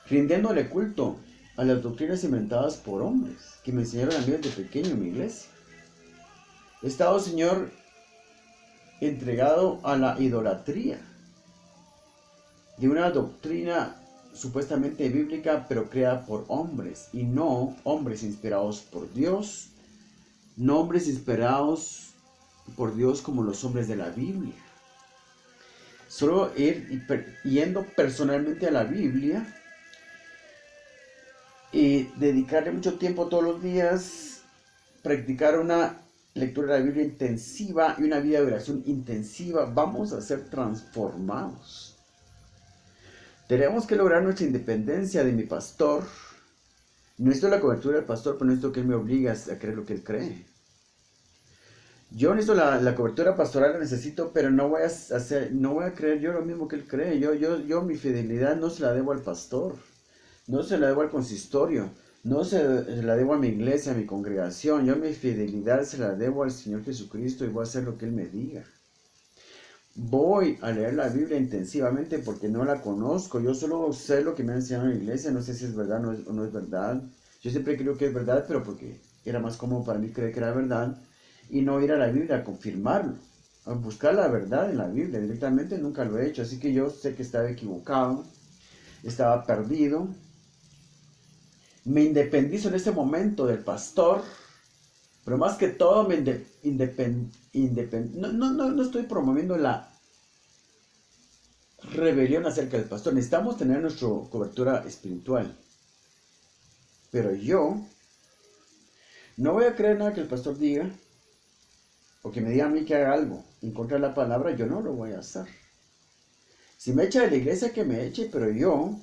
Rindiéndole culto a las doctrinas inventadas por hombres que me enseñaron a mí desde pequeño en mi iglesia. He estado, Señor, entregado a la idolatría de una doctrina supuestamente bíblica, pero creada por hombres, y no hombres inspirados por Dios, no hombres inspirados por Dios como los hombres de la Biblia. Solo ir yendo personalmente a la Biblia y dedicarle mucho tiempo todos los días, practicar una lectura de la Biblia intensiva y una vida de oración intensiva, vamos a ser transformados. Tenemos que lograr nuestra independencia de mi pastor. No necesito la cobertura del pastor, pero necesito que él me obligue a creer lo que él cree. Yo necesito la cobertura pastoral, la necesito, pero no voy a creer yo lo mismo que él cree. Yo mi fidelidad no se la debo al pastor, no se la debo al consistorio, no se la debo a mi iglesia, a mi congregación. Yo mi fidelidad se la debo al Señor Jesucristo y voy a hacer lo que Él me diga. Voy a leer la Biblia intensivamente porque no la conozco. Yo solo sé lo que me ha enseñado en la iglesia, no sé si es verdad o no es verdad. Yo siempre creo que es verdad, pero porque era más cómodo para mí creer que era verdad. Y no ir a la Biblia a confirmarlo, a buscar la verdad en la Biblia. Directamente nunca lo he hecho, así que yo sé que estaba equivocado, estaba perdido. Me independizo en ese momento del pastor, pero más que todo me no estoy promoviendo la rebelión acerca del pastor. Necesitamos tener nuestra cobertura espiritual, pero yo no voy a creer nada que el pastor diga, o que me diga a mí que haga algo en contra de la palabra. Yo no lo voy a hacer. Si me echa de la iglesia, que me eche, pero yo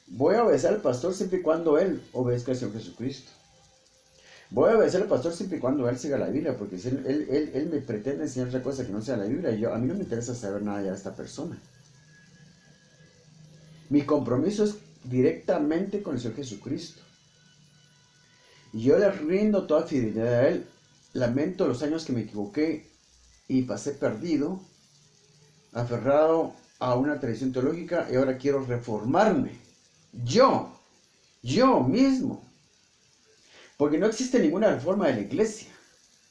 voy a obedecer al pastor siempre y cuando él obedezca al Señor Jesucristo. Voy a obedecer al pastor siempre y cuando él siga la Biblia, porque si él me pretende enseñar otra cosa que no sea la Biblia, a mí no me interesa saber nada ya de esta persona. Mi compromiso es directamente con el Señor Jesucristo. Y yo le rindo toda fidelidad a Él. Lamento los años que me equivoqué y pasé perdido, aferrado a una tradición teológica, y ahora quiero reformarme. Yo mismo. Porque no existe ninguna reforma de la iglesia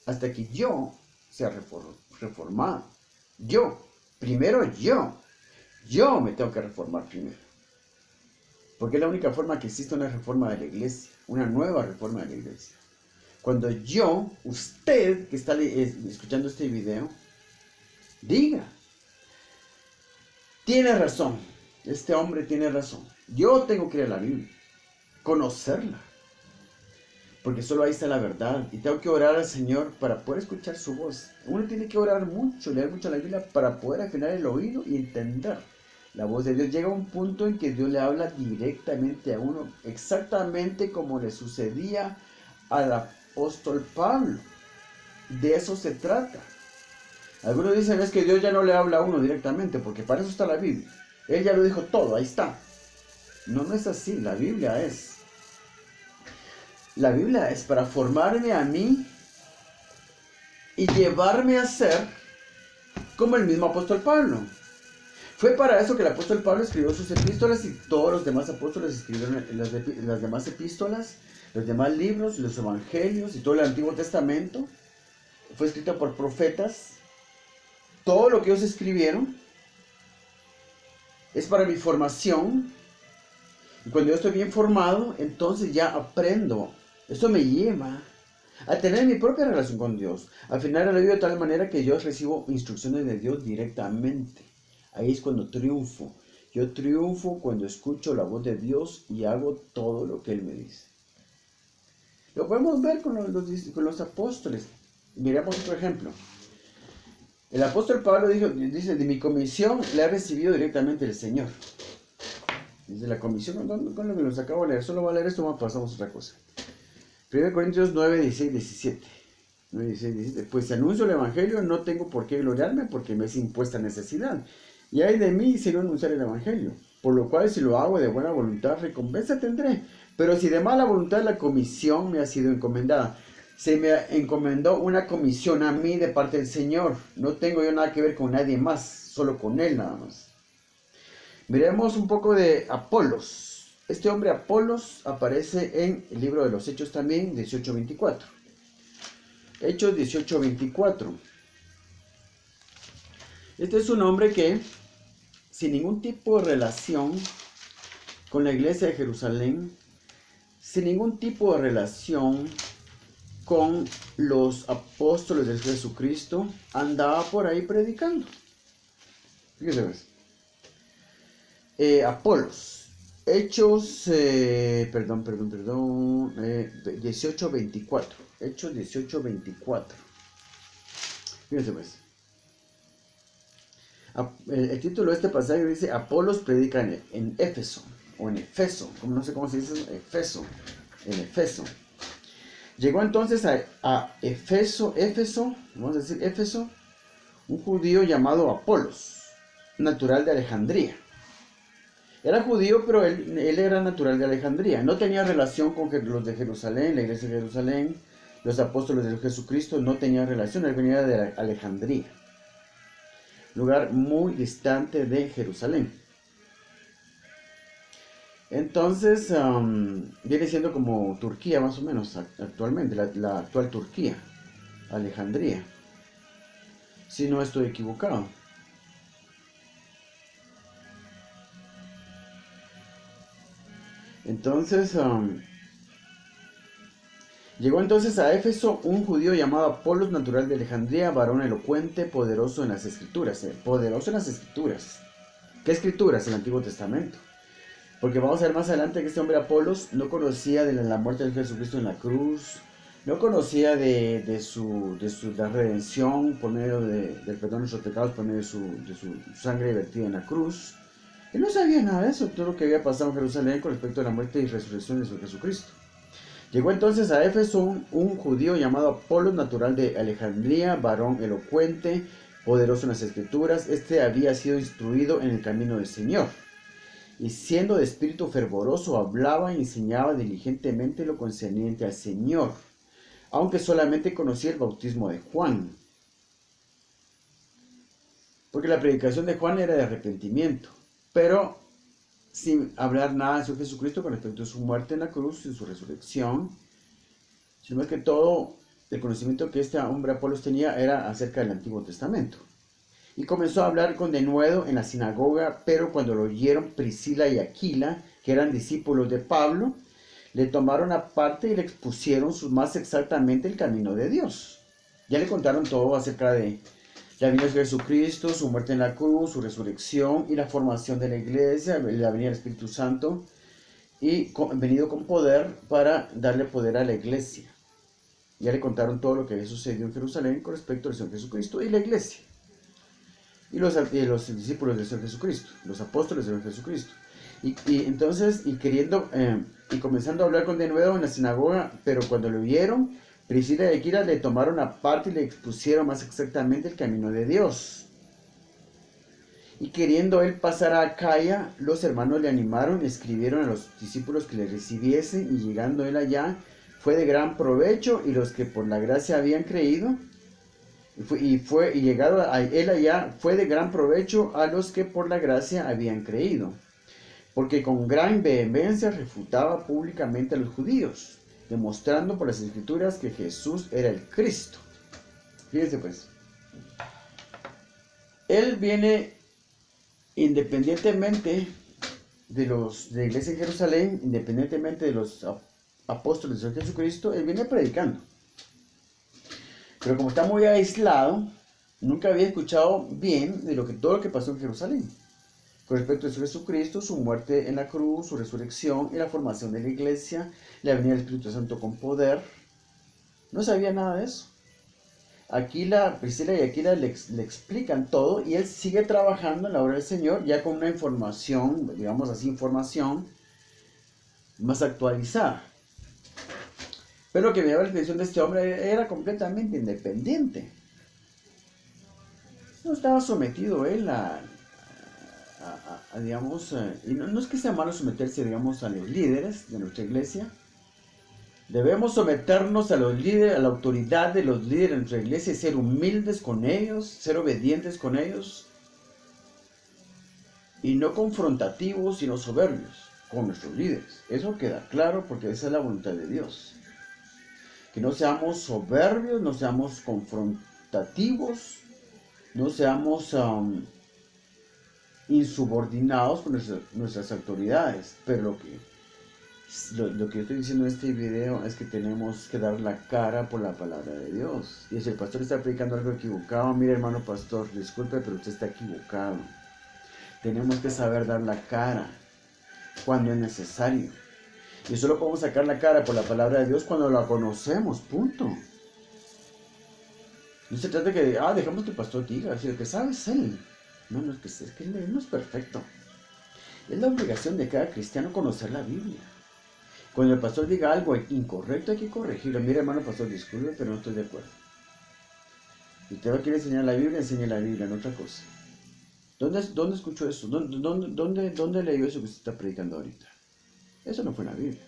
hasta que yo sea reformado. Primero yo me tengo que reformar primero. Porque es la única forma que existe una reforma de la iglesia, una nueva reforma de la iglesia. Cuando usted que está escuchando este video, diga, tiene razón, este hombre tiene razón. Yo tengo que leer la Biblia, conocerla, porque solo ahí está la verdad. Y tengo que orar al Señor para poder escuchar su voz. Uno tiene que orar mucho, leer mucho la Biblia para poder afinar el oído y entender la voz de Dios. Llega un punto en que Dios le habla directamente a uno, exactamente como le sucedía al apóstol Pablo. De eso se trata. Algunos dicen es que Dios ya no le habla a uno directamente, porque para eso está la Biblia. Él ya lo dijo todo, ahí está. No es así. La Biblia es para formarme a mí y llevarme a ser como el mismo apóstol Pablo. Fue para eso que el apóstol Pablo escribió sus epístolas, y todos los demás apóstoles escribieron las demás epístolas, los demás libros, los evangelios y todo el Antiguo Testamento. Fue escrito por profetas. Todo lo que ellos escribieron es para mi formación. Y cuando yo estoy bien formado, entonces ya aprendo. Esto me lleva a tener mi propia relación con Dios. Al final de la vida de tal manera que yo recibo instrucciones de Dios directamente. Ahí es cuando triunfo. Yo triunfo cuando escucho la voz de Dios y hago todo lo que Él me dice. Lo podemos ver con los apóstoles. Miremos otro ejemplo. El apóstol Pablo dice, de mi comisión la he recibido directamente del Señor. Dice la comisión, con lo que los acabo de leer, solo voy a leer esto, pasamos a otra cosa. 1 Corintios 9, 16, 17. 9, 16, 17. Pues si anuncio el evangelio, no tengo por qué gloriarme, porque me es impuesta necesidad. Y hay de mí si no anunciar el evangelio. Por lo cual, si lo hago de buena voluntad, recompensa tendré. Pero si de mala voluntad, la comisión me ha sido encomendada. Se me encomendó una comisión a mí de parte del Señor. No tengo yo nada que ver con nadie más, solo con Él nada más. Miremos un poco de Apolos. Este hombre Apolos aparece en el libro de los Hechos también, 18:24. Hechos 18:24. Este es un hombre que, sin ningún tipo de relación con la iglesia de Jerusalén, sin ningún tipo de relación con los apóstoles de Jesucristo, andaba por ahí predicando. Fíjese, Apolos. Hechos, 18:24. Hechos 18:24. Fíjense pues. El título de este pasaje dice: Apolos predica en Éfeso, o en Efeso, como no sé cómo se dice, Efeso, en Efeso. Llegó entonces a Éfeso, vamos a decir Éfeso, un judío llamado Apolos, natural de Alejandría. Era judío, pero él era natural de Alejandría. No tenía relación con los de Jerusalén, la iglesia de Jerusalén, los apóstoles de Jesucristo, no tenía relación. Él venía de Alejandría, lugar muy distante de Jerusalén. Entonces, viene siendo como Turquía más o menos actualmente, la actual Turquía, Alejandría, si no estoy equivocado. Entonces, llegó entonces a Éfeso un judío llamado Apolos, natural de Alejandría, varón elocuente, poderoso en las escrituras. Poderoso en las escrituras. ¿Qué escrituras? El Antiguo Testamento. Porque vamos a ver más adelante que este hombre Apolos no conocía de la muerte de Jesucristo en la cruz, no conocía de la redención por medio del perdón de nuestros pecados, por medio de su sangre vertida en la cruz. Él no sabía nada de eso, todo lo que había pasado en Jerusalén con respecto a la muerte y resurrección de Jesucristo. Llegó entonces a Éfeso un judío llamado Apolos, natural de Alejandría, varón elocuente, poderoso en las escrituras. Este había sido instruido en el camino del Señor, y siendo de espíritu fervoroso, hablaba y enseñaba diligentemente lo concerniente al Señor, aunque solamente conocía el bautismo de Juan. Porque la predicación de Juan era de arrepentimiento, pero sin hablar nada de su Jesucristo con respecto a su muerte en la cruz y su resurrección, sino más que todo el conocimiento que este hombre Apolos tenía era acerca del Antiguo Testamento. Y comenzó a hablar con denuedo en la sinagoga, pero cuando lo oyeron Priscila y Aquila, que eran discípulos de Pablo, le tomaron aparte y le expusieron más exactamente el camino de Dios. Ya le contaron todo acerca de la venida de Jesucristo, su muerte en la cruz, su resurrección y la formación de la iglesia, la venida del Espíritu Santo, y venido con poder para darle poder a la iglesia. Ya le contaron todo lo que había sucedido en Jerusalén con respecto al Señor Jesucristo y la iglesia. Y los discípulos del Señor Jesucristo, los apóstoles del Señor Jesucristo. Entonces, comenzando a hablar con denuedo en la sinagoga, pero cuando lo vieron, Priscila y Aquila le tomaron aparte y le expusieron más exactamente el camino de Dios. Y queriendo él pasar a Acaya, los hermanos le animaron y escribieron a los discípulos que le recibiesen, y llegando él allá, fue de gran provecho, y los que por la gracia habían creído, y llegado a él allá, fue de gran provecho a los que por la gracia habían creído, porque con gran vehemencia refutaba públicamente a los judíos, demostrando por las escrituras que Jesús era el Cristo. Fíjense pues, él viene independientemente de la iglesia en Jerusalén, independientemente de los apóstoles de Jesucristo, él viene predicando. Pero como está muy aislado, nunca había escuchado bien de todo lo que pasó en Jerusalén con respecto a Jesucristo, su muerte en la cruz, su resurrección y la formación de la iglesia, la venida del Espíritu Santo con poder. No sabía nada de eso. Priscila y Aquila le explican todo, y él sigue trabajando en la obra del Señor ya con una información, digamos así, información más actualizada. Pero lo que me llama la atención de este hombre era completamente independiente. No estaba sometido él digamos, y no es que sea malo someterse, digamos, a los líderes de nuestra iglesia. Debemos someternos a los líderes, a la autoridad de los líderes de nuestra iglesia, y ser humildes con ellos, ser obedientes con ellos, y no confrontativos, sino soberbios con nuestros líderes. Eso queda claro, porque esa es la voluntad de Dios. Que no seamos soberbios, no seamos confrontativos, no seamos insubordinados con nuestras autoridades. Pero lo que yo estoy diciendo en este video es que tenemos que dar la cara por la palabra de Dios. Y si el pastor está predicando algo equivocado, mire, hermano pastor, disculpe, pero usted está equivocado. Tenemos que saber dar la cara. cuando es necesario. Y solo podemos sacar la cara por la palabra de Dios cuando la conocemos, punto. No se trata de que, dejamos que el pastor diga, si el que sabe es él. No, es que él no es perfecto. Es la obligación de cada cristiano conocer la Biblia. Cuando el pastor diga algo incorrecto hay que corregirlo. Mira, hermano pastor, disculpe, pero no estoy de acuerdo. Si usted quiere enseñar la Biblia, enseñe la Biblia, no otra cosa. ¿Dónde escuchó eso? ¿Dónde leyó eso que usted está predicando ahorita? Eso no fue en la Biblia.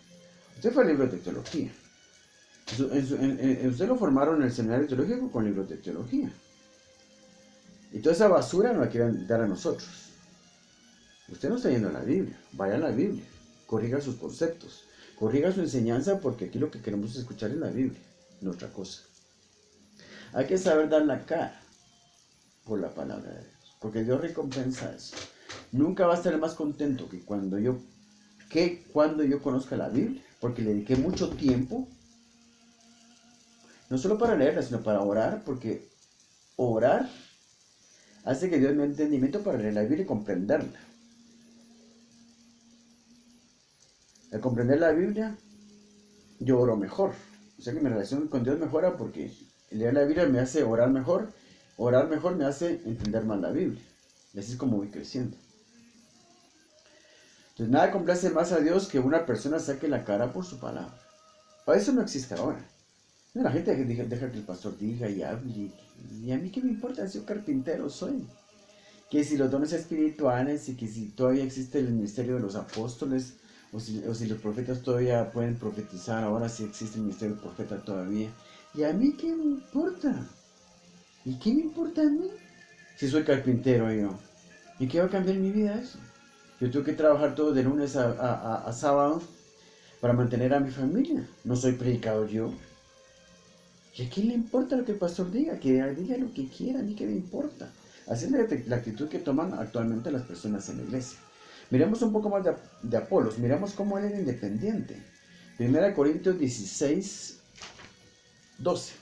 Usted fue al libro de teología. Usted lo formaron en el seminario teológico con libros de teología. Y toda esa basura no la quieren dar a nosotros. Usted no está yendo a la Biblia. Vaya a la Biblia. Corrija sus conceptos. Corrija su enseñanza, porque aquí lo que queremos escuchar es la Biblia, no otra cosa. Hay que saber dar la cara por la palabra de Dios, porque Dios recompensa eso. Nunca va a estar más contento que cuando yo conozca la Biblia, porque le dediqué mucho tiempo, no solo para leerla, sino para orar, porque orar hace que Dios me dé entendimiento para leer la Biblia y comprenderla. Al comprender la Biblia, yo oro mejor. O sea que mi relación con Dios mejora, porque leer la Biblia me hace orar mejor me hace entender más la Biblia. Y así es como voy creciendo. Entonces nada complace más a Dios que una persona saque la cara por su palabra. Para eso no existe ahora. La gente deja que el pastor diga y hable. Y a mí qué me importa si yo carpintero soy. Que si los dones espirituales y que si todavía existe el ministerio de los apóstoles, o si los profetas todavía pueden profetizar, ahora sí existe el ministerio del profeta todavía. ¿Y a mí qué me importa? ¿Y qué me importa a mí? Si soy carpintero yo. ¿Y qué va a cambiar en mi vida eso? Yo tengo que trabajar todo de lunes a sábado para mantener a mi familia. No soy predicador yo. ¿Y a quién le importa lo que el pastor diga? Que diga lo que quiera, a mí qué me importa. Así es la actitud que toman actualmente las personas en la iglesia. Miremos un poco más de Apolos. Miremos cómo él era independiente. 1 Corintios 16, 12.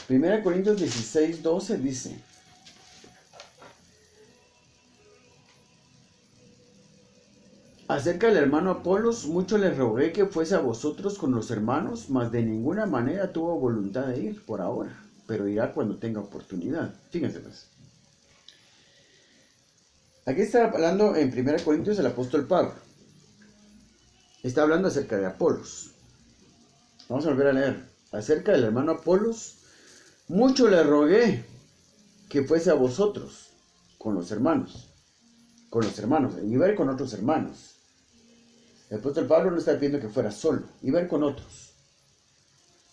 1 Corintios 16, 12 dice: acerca del hermano Apolos, mucho le rogué que fuese a vosotros con los hermanos, mas de ninguna manera tuvo voluntad de ir por ahora, pero irá cuando tenga oportunidad. Fíjense pues. Aquí está hablando en 1 Corintios el apóstol Pablo. Está hablando acerca de Apolos. Vamos a volver a leer. Acerca del hermano Apolos, mucho le rogué que fuese a vosotros con los hermanos. Iba a ir con otros hermanos. El apóstol Pablo no está pidiendo que fuera solo, iba a ir con otros.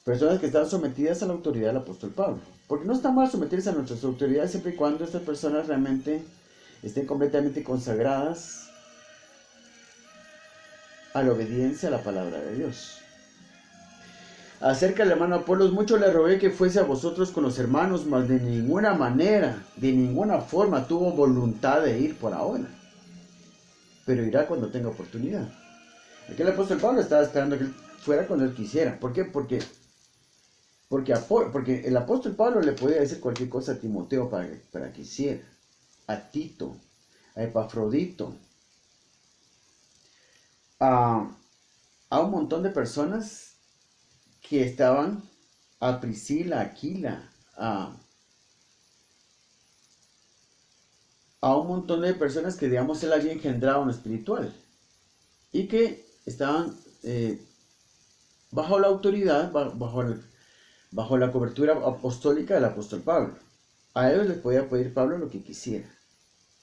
Personas que están sometidas a la autoridad del apóstol Pablo. Porque no está mal someterse a nuestras autoridades siempre y cuando estas personas realmente estén completamente consagradas a la obediencia a la palabra de Dios. Acerca del hermano Apolos, mucho le rogué que fuese a vosotros con los hermanos, mas de ninguna manera, de ninguna forma tuvo voluntad de ir por ahora. Pero irá cuando tenga oportunidad. Aquí el apóstol Pablo estaba esperando que él fuera cuando él quisiera. ¿Por qué? Porque el apóstol Pablo le podía decir cualquier cosa a Timoteo para que hiciera. A Tito, a Epafrodito, a un montón de personas que estaban, a Priscila, a Aquila, a un montón de personas que, digamos, él había engendrado en lo espiritual y que estaban bajo la autoridad, bajo la cobertura apostólica del apóstol Pablo. A ellos les podía pedir Pablo lo que quisiera,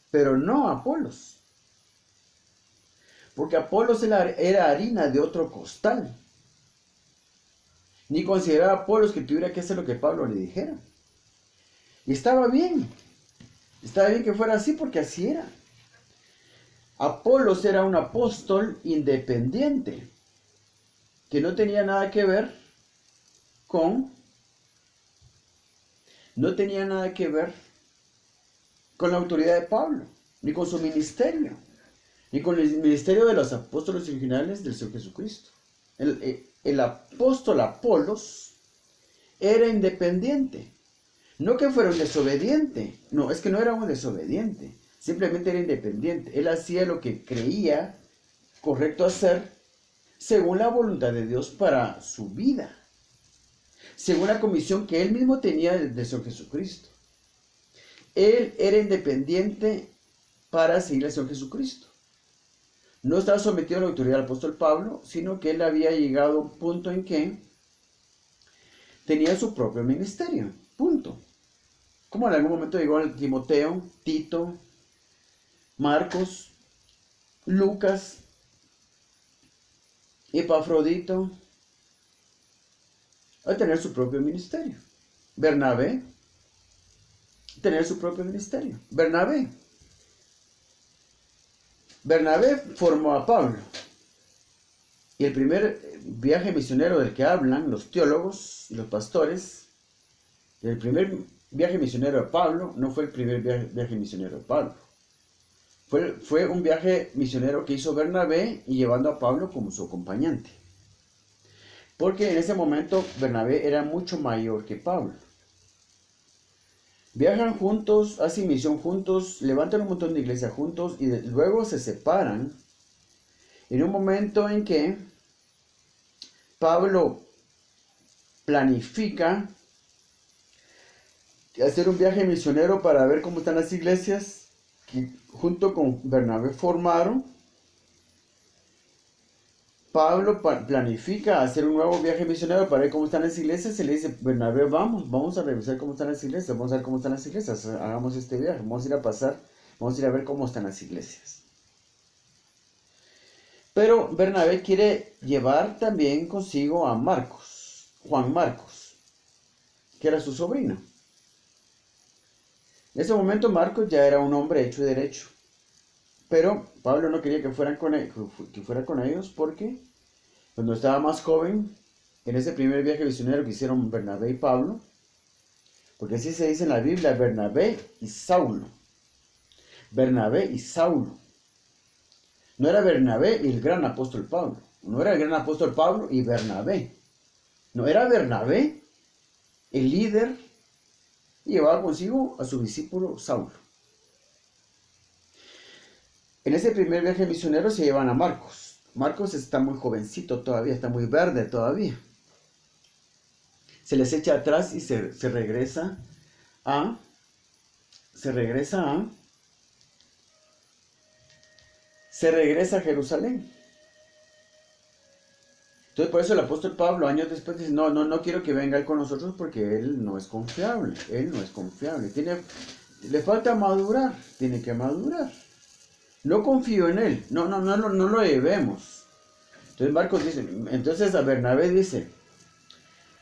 pero no a Apolos, porque Apolos era harina de otro costal. Ni consideraba a Apolos que tuviera que hacer lo que Pablo le dijera. Y estaba bien que fuera así, porque así era. Apolos era un apóstol independiente, que no tenía nada que ver con la autoridad de Pablo, ni con su ministerio, ni con el ministerio de los apóstoles originales del Señor Jesucristo. El apóstol Apolos era independiente. No que fuera un desobediente. No, es que no era un desobediente. Simplemente era independiente. Él hacía lo que creía correcto hacer según la voluntad de Dios para su vida, según la comisión que él mismo tenía del Señor Jesucristo. Él era independiente para seguir al Señor Jesucristo. No estaba sometido a la autoridad del apóstol Pablo, sino que él había llegado a un punto en que tenía su propio ministerio. Punto. Como en algún momento llegó el Timoteo, Tito, Marcos, Lucas, Epafrodito, a tener su propio ministerio. Bernabé, tener su propio ministerio. Bernabé formó a Pablo. Y el primer viaje misionero del que hablan los teólogos y los pastores, el primer viaje misionero de Pablo no fue el primer viaje misionero de Pablo. Fue un viaje misionero que hizo Bernabé y llevando a Pablo como su acompañante. Porque en ese momento Bernabé era mucho mayor que Pablo. Viajan juntos, hacen misión juntos, levantan un montón de iglesias juntos y luego se separan en un momento en que Pablo planifica hacer un viaje misionero para ver cómo están las iglesias que junto con Bernabé formaron. Pablo planifica hacer un nuevo viaje misionero para ver cómo están las iglesias y le dice, Bernabé, vamos a revisar cómo están las iglesias, vamos a ver cómo están las iglesias, hagamos este viaje, vamos a ir a pasar, vamos a ir a ver cómo están las iglesias. Pero Bernabé quiere llevar también consigo a Marcos, Juan Marcos, que era su sobrino. En ese momento Marcos ya era un hombre hecho y derecho. Pero Pablo no quería que fuera con ellos porque cuando estaba más joven, en ese primer viaje misionero que hicieron Bernabé y Pablo, porque así se dice en la Biblia, Bernabé y Saulo. Bernabé y Saulo. No era Bernabé y el gran apóstol Pablo. No era el gran apóstol Pablo y Bernabé. No, era Bernabé, el líder, y llevaba consigo a su discípulo Saulo. En ese primer viaje misionero se llevan a Marcos. Marcos está muy jovencito todavía, está muy verde todavía. Se les echa atrás y se regresa a Jerusalén. Entonces por eso el apóstol Pablo años después dice, no quiero que venga él con nosotros porque él no es confiable, le falta madurar, tiene que madurar. No confío en él, no lo llevemos. Entonces Marcos dice, entonces a Bernabé dice,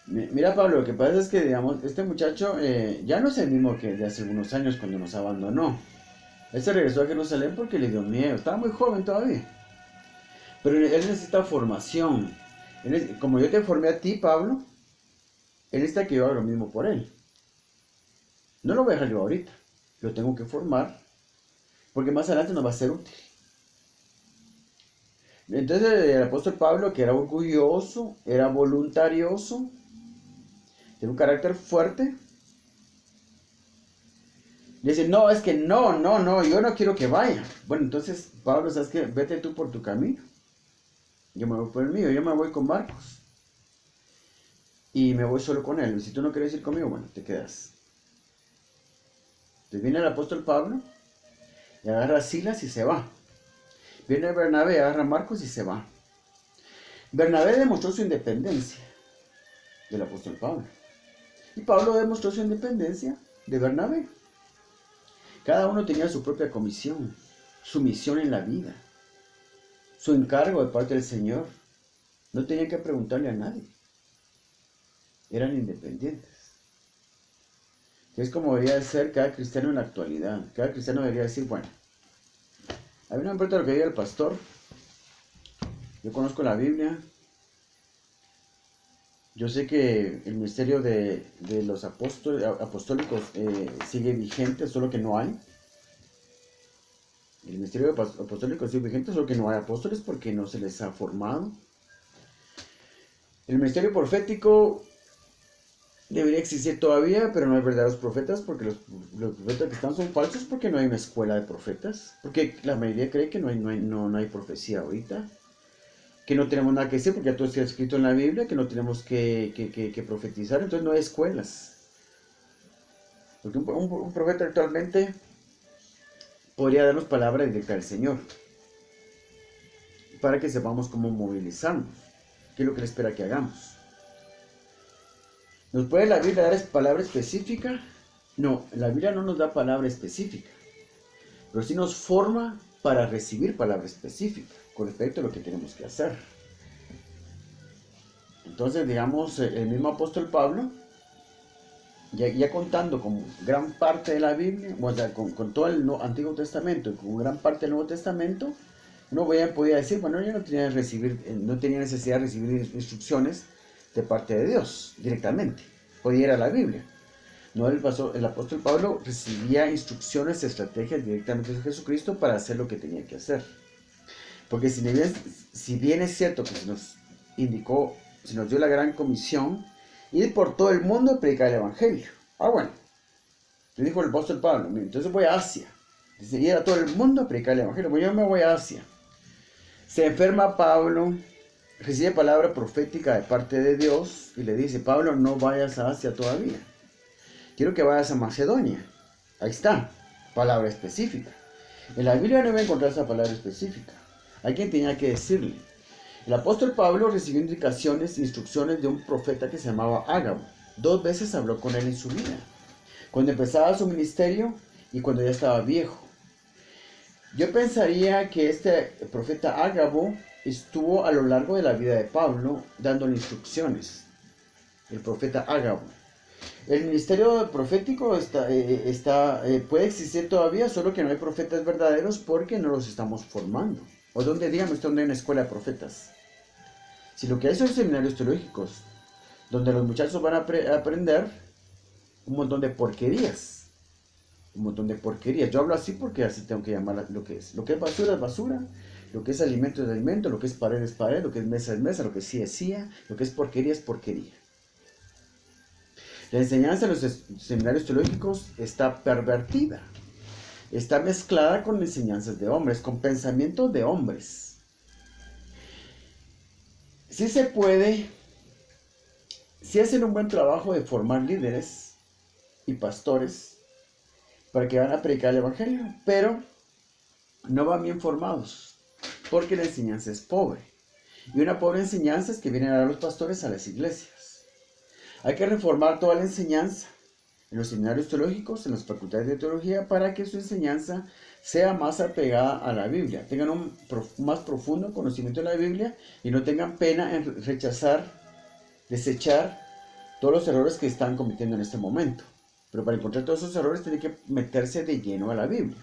mira Pablo, lo que pasa es que digamos, este muchacho ya no es el mismo que de hace algunos años cuando nos abandonó. Él se regresó a Jerusalén porque le dio miedo, estaba muy joven todavía. Pero él necesita formación. Como yo te formé a ti, Pablo, él necesita que yo haga lo mismo por él. No lo voy a dejar yo ahorita, lo tengo que formar porque más adelante nos va a ser útil. Entonces el apóstol Pablo, que era orgulloso, era voluntarioso, tiene un carácter fuerte, le dice, no, es que no, yo no quiero que vaya. Bueno, entonces Pablo, ¿sabes qué? Vete tú por tu camino. Yo me voy por el mío, yo me voy con Marcos. Y me voy solo con él. Y si tú no quieres ir conmigo, bueno, te quedas. Entonces viene el apóstol Pablo y agarra a Silas y se va. Viene Bernabé, agarra a Marcos y se va. Bernabé demostró su independencia del apóstol Pablo. Y Pablo demostró su independencia de Bernabé. Cada uno tenía su propia comisión, su misión en la vida, su encargo de parte del Señor. No tenían que preguntarle a nadie. Eran independientes. Es como debería ser cada cristiano en la actualidad. Cada cristiano debería decir, bueno, a mí no me importa lo que diga el pastor. Yo conozco la Biblia. Yo sé que el ministerio de los apostólicos sigue vigente, solo que no hay. El ministerio apostólico sigue vigente, solo que no hay apóstoles porque no se les ha formado. El ministerio profético debería existir todavía, pero no hay verdaderos profetas, porque los profetas que están son falsos, porque no hay una escuela de profetas, porque la mayoría cree que no hay profecía ahorita, que no tenemos nada que decir, porque ya todo está escrito en la Biblia, que no tenemos que profetizar, entonces no hay escuelas. Porque un profeta actualmente podría darnos palabra directa del Señor, para que sepamos cómo movilizarnos, qué es lo que Él espera que hagamos. ¿Nos puede la Biblia dar palabra específica? No, la Biblia no nos da palabra específica, pero sí nos forma para recibir palabra específica con respecto a lo que tenemos que hacer. Entonces, digamos, el mismo apóstol Pablo, ya contando con gran parte de la Biblia, o sea, con todo el Antiguo Testamento y con gran parte del Nuevo Testamento, uno podía decir, bueno, yo no tenía necesidad de recibir instrucciones de parte de Dios directamente, podía ir a la Biblia. No, el apóstol Pablo recibía instrucciones, estrategias directamente de Jesucristo para hacer lo que tenía que hacer. Porque si bien es cierto que se nos dio la gran comisión, ir por todo el mundo a predicar el Evangelio. Bueno, le dijo el apóstol Pablo, entonces voy a Asia. Dice, ir a todo el mundo a predicar el Evangelio. Pues yo me voy a Asia. Se enferma Pablo, recibe palabra profética de parte de Dios y le dice, Pablo, no vayas a Asia todavía. Quiero que vayas a Macedonia. Ahí está, palabra específica. En la Biblia no voy a encontrar esa palabra específica. Alguien tenía que decirle. El apóstol Pablo recibió instrucciones de un profeta que se llamaba Ágabo. 2 veces habló con él en su vida. Cuando empezaba su ministerio y cuando ya estaba viejo. Yo pensaría que este profeta Ágabo estuvo a lo largo de la vida de Pablo dándole instrucciones. El profeta Ágabo. El ministerio profético puede existir todavía, solo que no hay profetas verdaderos porque no los estamos formando. O dígame usted dónde hay una escuela de profetas. Si lo que hay son seminarios teológicos, donde los muchachos van a aprender un montón de porquerías. Un montón de porquerías. Yo hablo así porque así tengo que llamar lo que es. Lo que es basura, lo que es alimento es alimento, lo que es pared es pared, lo que es mesa, lo que sí es silla, lo que es porquería. La enseñanza de los seminarios teológicos está pervertida. Está mezclada con enseñanzas de hombres, con pensamientos de hombres. Sí se puede, sí hacen un buen trabajo de formar líderes y pastores para que van a predicar el Evangelio, pero no van bien formados, porque la enseñanza es pobre. Y una pobre enseñanza es que vienen a dar los pastores a las iglesias. Hay que reformar toda la enseñanza en los seminarios teológicos, en las facultades de teología, para que su enseñanza sea más apegada a la Biblia, tengan un más profundo conocimiento de la Biblia y no tengan pena en desechar todos los errores que están cometiendo en este momento. Pero para encontrar todos esos errores tienen que meterse de lleno a la Biblia.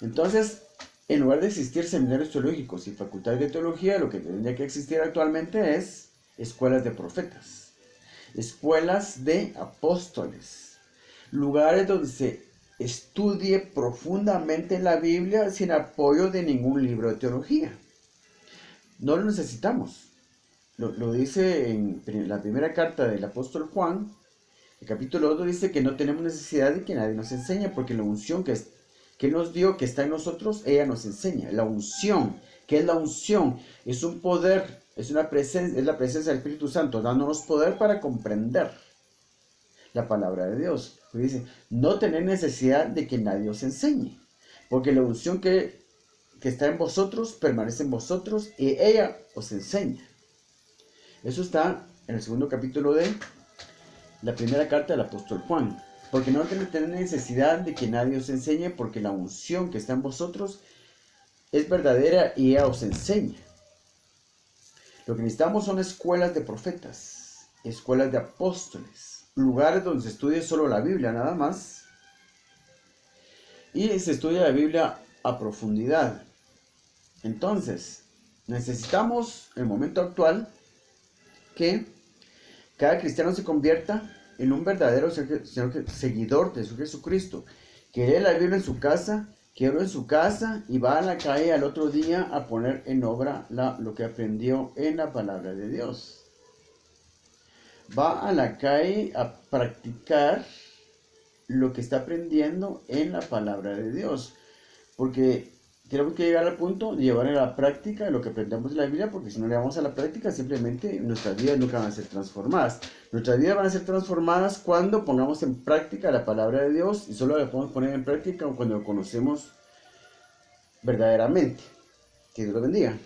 Entonces, en lugar de existir seminarios teológicos y facultades de teología, lo que tendría que existir actualmente es escuelas de profetas. Escuelas de apóstoles, lugares donde se estudie profundamente la Biblia sin apoyo de ningún libro de teología. No lo necesitamos. Lo dice en la primera carta del apóstol Juan, el capítulo 2 dice que no tenemos necesidad de que nadie nos enseñe, porque la unción que Él nos dio, que está en nosotros, ella nos enseña. La unción, ¿qué es la unción? Es un poder. Es la presencia del Espíritu Santo dándonos poder para comprender la palabra de Dios. Dice, no tener necesidad de que nadie os enseñe, porque la unción que está en vosotros permanece en vosotros y ella os enseña. Eso está en el segundo capítulo de la primera carta del apóstol Juan. Porque no tener necesidad de que nadie os enseñe, porque la unción que está en vosotros es verdadera y ella os enseña. Lo que necesitamos son escuelas de profetas, escuelas de apóstoles, lugares donde se estudie solo la Biblia nada más y se estudia la Biblia a profundidad. Entonces, necesitamos en el momento actual que cada cristiano se convierta en un verdadero seguidor de Jesucristo, que lee la Biblia en su casa, que ora en su casa y va a la calle al otro día a poner en obra lo que aprendió en la palabra de Dios. va a la calle a practicar lo que está aprendiendo en la palabra de Dios. Porque tenemos que llegar al punto de llevar a la práctica lo que aprendemos de la Biblia, porque si no le vamos a la práctica, simplemente nuestras vidas nunca van a ser transformadas. Nuestras vidas van a ser transformadas cuando pongamos en práctica la palabra de Dios, y solo la podemos poner en práctica cuando lo conocemos verdaderamente. Que Dios lo bendiga.